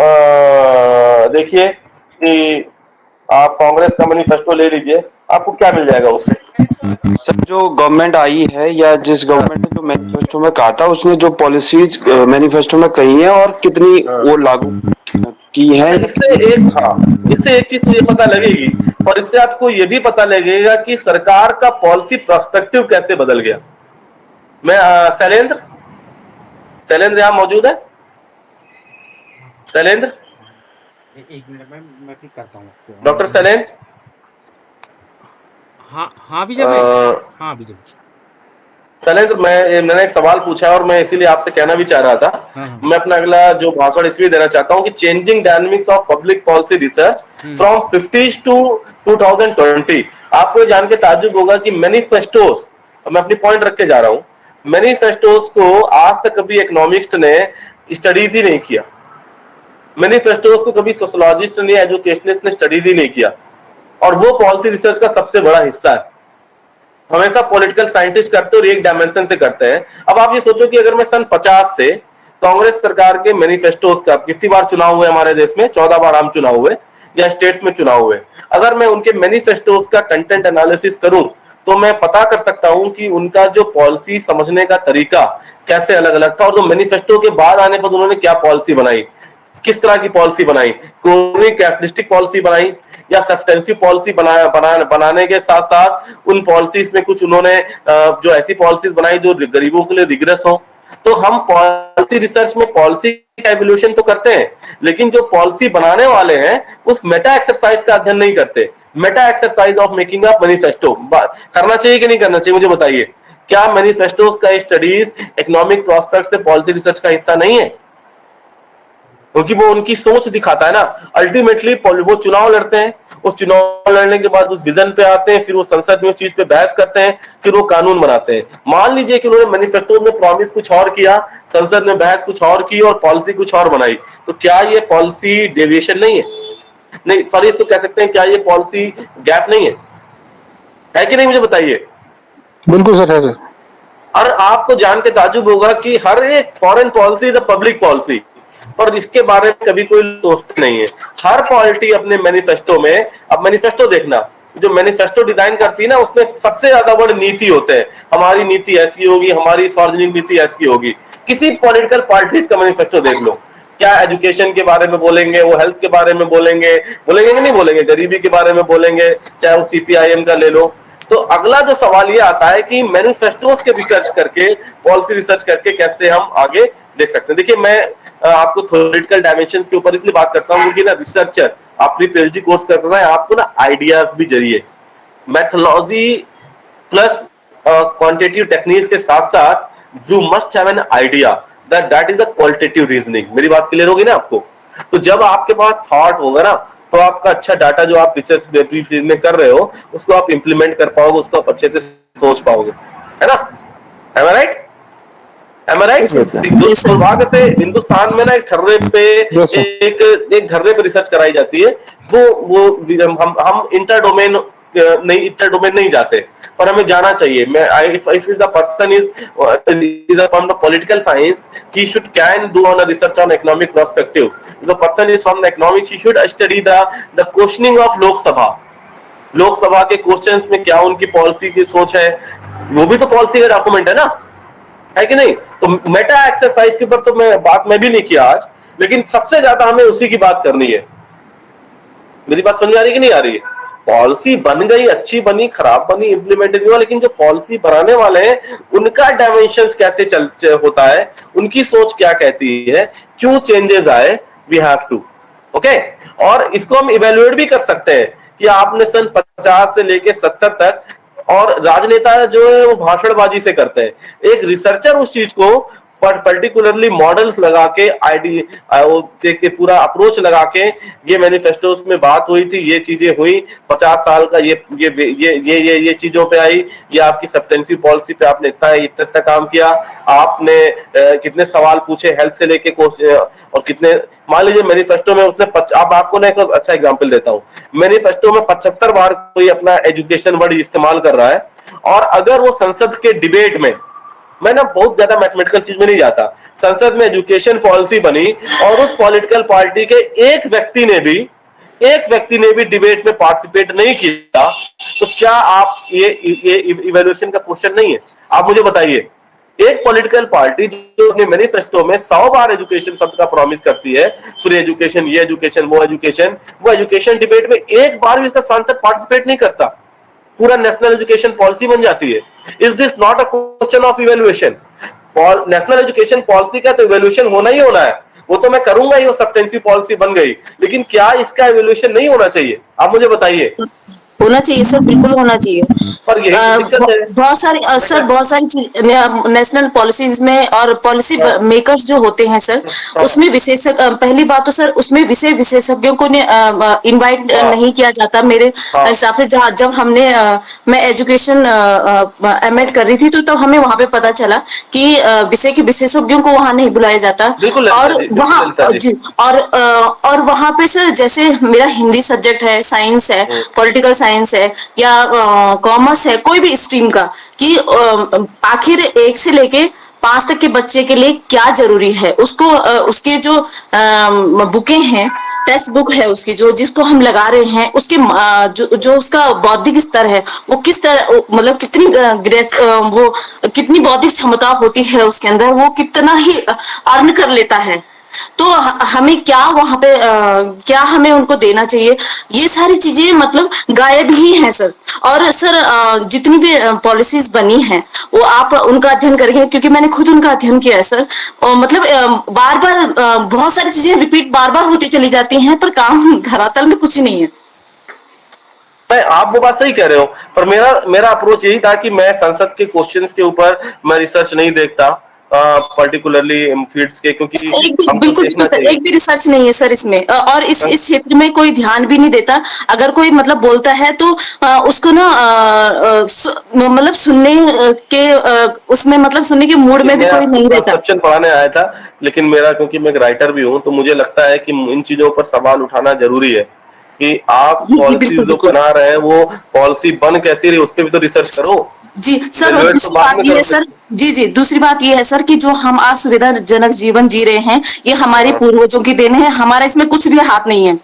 देखिए कि आप कांग्रेस का मैनिफेस्टो ले लीजिए, आपको क्या मिल जाएगा उससे? सर जो गवर्नमेंट आई है या जिस गवर्नमेंट ने जो मैनिफेस्टो में कहा था उसने जो पॉलिसीज मैनिफेस्टो में कही है और कितनी वो लागू की है। इससे एक चीज तो ये पता लगेगी, और इससे आपको ये भी पता लगेगा कि सरकार का पॉलिसी पर्सपेक्टिव कैसे बदल गया। मैं शैलेंद्र यहाँ मौजूद है? शैलेंद्र, एक मिनट में मैं ठीक करता हूँ। डॉक्टर शैलेंद्र। हाँ विजय भाई। हाँ विजय शैलेंद्र, मैंने एक सवाल पूछा और मैं इसीलिए आपसे कहना भी चाह रहा था। मैं अपना अगला जो भाषण इसलिए देना चाहता हूँ कि changing dynamics of public policy research from 50s to 2020। आपको ये जान के ताज्जुब होगा कि मैनिफेस्टोस, मैं अपनी पॉइंट रख के जा रहा हूँ, मैनिफेस्टोस को आज तक कभी इकोनॉमिस्ट ने स्टडीज ही नहीं किया। मैनिफेस्टोस को कभी सोशोलॉजिस्ट ने, एजुकेशनिस्ट ने स्टडीज ही नहीं किया, और वो पॉलिसी रिसर्च का सबसे बड़ा हिस्सा है। हमेशा पॉलिटिकल साइंटिस्ट करते और एक डायमेंशन से करते हैं। अब आप ये सोचो कि अगर मैं सन 50 से कांग्रेस सरकार के मैनिफेस्टोस का, कितनी बार चुनाव हुए हमारे देश में, 14 बार आम चुनाव हुए या स्टेट्स में चुनाव हुए, अगर मैं उनके मैनिफेस्टोस का कंटेंट एनालिसिस करूं तो मैं पता कर सकता हूं कि उनका जो पॉलिसी समझने का तरीका कैसे अलग अलग था, और जो मैनिफेस्टो के बाद आने पर उन्होंने क्या पॉलिसी बनाई, किस तरह की पॉलिसी बनाई, कोई कैपिटलिस्टिक पॉलिसी बनाई या सब्सटेंसिव पॉलिसी बनाने के साथ साथ उन पॉलिसीज में कुछ उन्होंने जो ऐसी पॉलिसीज बनाई जो गरीबों के लिए रिग्रेस हो। तो हम पॉलिसी रिसर्च में पॉलिसी का एवोल्यूशन तो करते हैं, लेकिन जो पॉलिसी बनाने वाले हैं उस मेटा एक्सरसाइज का अध्ययन नहीं करते। Meta exercise of making a manifesto करना चाहिए कि नहीं करना चाहिए, मुझे बताइए। क्या मैनिफेस्टोस का स्टडीज इकोनॉमिक प्रोस्पेक्ट से पॉलिसी रिसर्च का हिस्सा नहीं है? क्योंकि वो उनकी सोच दिखाता है ना। अल्टीमेटली वो चुनाव लड़ते हैं, उस चुनाव लड़ने के बाद उस विजन पे आते हैं, फिर वो संसद में उस चीज पे बहस करते हैं, फिर वो कानून बनाते हैं। मान लीजिए कि उन्होंने मैनिफेस्टो में प्रॉमिस कुछ और किया, संसद में बहस कुछ और की और पॉलिसी कुछ और बनाई, तो क्या ये पॉलिसी डेविएशन नहीं है? नहीं सॉरी, इसको कह सकते हैं क्या ये पॉलिसी गैप नहीं है कि नहीं, मुझे बताइए। बिल्कुल सर, है सर। और आपको जान के ताज्जुब होगा कि हर एक foreign policy is a public policy, पर इसके बारे में कभी कोई सोचता नहीं है। हर पॉलिटी अपने मैनिफेस्टो में, अब मैनिफेस्टो देखना, जो मैनिफेस्टो डिजाइन करती है ना, उसमें सबसे ज्यादा वर्ड नीति होते हैं। हमारी नीति ऐसी होगी, हमारी सार्वजनिक नीति ऐसी होगी। किसी पॉलिटिकल पार्टीज का मैनिफेस्टो देख लो, क्या एजुकेशन के बारे में बोलेंगे, वो हेल्थ के बारे में बोलेंगे कि नहीं बोलेंगे, गरीबी के बारे में बोलेंगे, चाहे वो सीपीआईएम का ले लो। तो अगला जो सवाल ये आता है कि मैनिफेस्टोस के रिसर्च करके, पॉलिसी रिसर्च करके कैसे हम आगे देख सकते हैं। देखिए, मैं आपको थ्योरेटिकल डायमेंशंस के ऊपर इसलिए बात करता हूं क्योंकि ना रिसर्चर, आप अपनी पीएचडी कोर्स कर रहे हैं, आपको ना आइडियाज भी जरिए मेथोडोलॉजी प्लस क्वांटिटेटिव टेक्निक्स के साथ साथ you must have an idea that is a qualitative reasoning. मेरी बात क्लियर होगी ना आपको? तो जब आपके पास थॉट होगा ना, तो आपका अच्छा डाटा जो आप रिसर्च में कर रहे हो उसको आप इंप्लीमेंट कर पाओगे, उसको आप अच्छे से सोच पाओगे, है ना? Am I right? Am I right? दुर्भाग्य से हिंदुस्तान में ना एक ढर्रे पे एक ढर्रे पे रिसर्च कराई जाती है। वो हम इंटर डोमेन नहीं जाते, पर हमें जाना चाहिए। if the person is from the political science, he should can do on a research on economic perspective. If the person is from the economics, he should study the questioning of Lok Sabha के questions में क्या उनकी policy की सोच है, वो भी तो पॉलिसी का डॉक्यूमेंट है ना, है कि नहीं? तो मेटा एक्सरसाइज के ऊपर तो मैं भी नहीं किया आज, लेकिन सबसे ज्यादा हमें उसी की बात करनी है। मेरी बात समझ आ रही कि नहीं आ रही है? पॉलिसी बन गई, अच्छी बनी, खराब बनी, इम्प्लीमेंट नहीं हुआ, लेकिन जो पॉलिसी बनाने वाले हैं उनका डायमेंशंस कैसे होता है, उनकी सोच क्या कहती है, क्यों चेंजेस आए, वी हैव टू, ओके। और इसको हम इवेल्युएट भी कर सकते हैं कि आपने सन 50 से लेके 70 तक, और राजनेता जो है वो भाषणबाजी से करते हैं। एक रिसर्चर उस चीज को पर्टिकुलरली मॉडल्स लगा के आईडी के पूरा अप्रोच लगा के ये मैनिफेस्टो में बात हुई थी, ये चीजें हुई, 50 साल का ये चीजों पे आई, ये आपकी सब्सटेंसिव पॉलिसी पे आपने इतना काम किया, आपने कितने सवाल पूछे हेल्थ से लेके और कितने, मान लीजिए मैनिफेस्टो में उसने अब आपको ना एक अच्छा एग्जांपल देता हूं, मैनिफेस्टो में 75 बार कोई अपना एजुकेशन वर्ड इस्तेमाल कर रहा है, और अगर वो संसद के डिबेट में, मैं ना बहुत ज्यादा मैथमेटिकल चीज में नहीं जाता, संसद में एजुकेशन पॉलिसी बनी और उस पॉलिटिकल पार्टी के एक व्यक्ति ने भी डिबेट में पार्टिसिपेट नहीं किया, तो क्या आप ये इवैल्यूएशन का क्वेश्चन नहीं है? आप मुझे बताइए, एक पॉलिटिकल पार्टी जो अपने मैनिफेस्टो में 100 बार एजुकेशन शब्द का प्रॉमिस करती है, फ्री एजुकेशन, ये एजुकेशन, वो एजुकेशन डिबेट में एक बार भी इसका सांसद पार्टिसिपेट नहीं करता, पूरा नेशनल एजुकेशन पॉलिसी बन जाती है। Is this not a question of evaluation? National education policy का तो इवैल्यूएशन होना ही होना है, वो तो मैं करूंगा ही, वो सब्सटेंसिव पॉलिसी बन गई, लेकिन क्या इसका इवैल्यूएशन नहीं होना चाहिए? आप मुझे बताइए। होना चाहिए सर, बिल्कुल होना चाहिए। पर यही तो दिक्कत है। बहुत सारी नेशनल पॉलिसीज में और पॉलिसी मेकर्स जो होते हैं सर, उसमें विशेषज्ञ, पहली बात तो सर उसमें विशेषज्ञों को इनवाइट नहीं किया जाता मेरे हिसाब से। जब हमने मैं एजुकेशन एमएड कर रही थी तो तब हमें वहां पे पता चला कि विषय के विशेषज्ञों को वहां नहीं बुलाया जाता, और वहां जी और वहां पे सर जैसे मेरा हिंदी सब्जेक्ट है, साइंस है, पॉलिटिकल साइंस है या कॉमर्स है, कोई भी स्ट्रीम का, कि आखिर 1 से लेके 5 तक के बच्चे के लिए क्या जरूरी है, उसको उसके जो बुकें हैं, टेक्स्ट बुक है उसकी जो जिसको हम लगा रहे हैं, उसके जो उसका बौद्धिक स्तर है वो किस तरह, मतलब कितनी वो कितनी बौद्धिक क्षमता होती है उसके अंदर, वो कितना ही अर्न कर लेता है, तो हमें क्या वहां पे क्या हमें उनको देना चाहिए, ये सारी चीजें मतलब गायब ही हैं सर। और सर जितनी भी पॉलिसीज बनी हैं वो आप उनका अध्ययन करेंगे, क्योंकि मैंने खुद उनका अध्ययन किया है सर, और मतलब बार बार बहुत सारी चीजें रिपीट बार बार होती चली जाती हैं, पर काम धरातल में कुछ नहीं है। आप वो बात सही कह रहे हो, पर मेरा अप्रोच यही था कि मैं संसद के क्वेश्चंस के ऊपर मैं रिसर्च नहीं देखता, पर्टिकुलरली फील्ड्स के, क्योंकि बिल्कुल सर, एक भी रिसर्च नहीं है सर इसमें, और इस क्षेत्र में कोई ध्यान भी नहीं देता। अगर कोई मतलब बोलता है तो उसको ना मतलब सुनने के उसमें मतलब सुनने के मूड में भी कोई नहीं रहता। कंसेप्शन पढ़ाने आया था, लेकिन क्योंकि मैं एक राइटर भी हूँ, तो मुझे लगता है कि इन चीजों पर सवाल उठाना जरूरी है कि आप पॉलिसी जो बना रहे हैं वो पॉलिसी बन कैसी रही, उस पर भी तो रिसर्च करो। जी सर, दूसरी बात ये है सर, जी दूसरी बात ये है सर कि जो हम आज सुविधाजनक जीवन जी रहे हैं, ये हमारे पूर्वजों की देन है, हमारा इसमें कुछ भी हाथ नहीं है।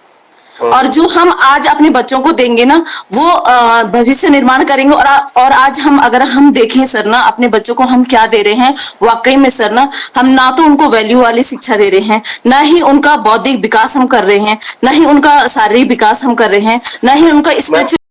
और जो हम आज अपने बच्चों को देंगे ना, वो भविष्य निर्माण करेंगे। और आज अगर हम देखें सर ना, अपने बच्चों को हम क्या दे रहे हैं, वाकई में सर ना, हम ना तो उनको वैल्यू वाली शिक्षा दे रहे हैं, ना ही उनका बौद्धिक विकास हम कर रहे हैं, ना ही उनका शारीरिक विकास हम कर रहे हैं, ना ही उनका स्पिरिचुअल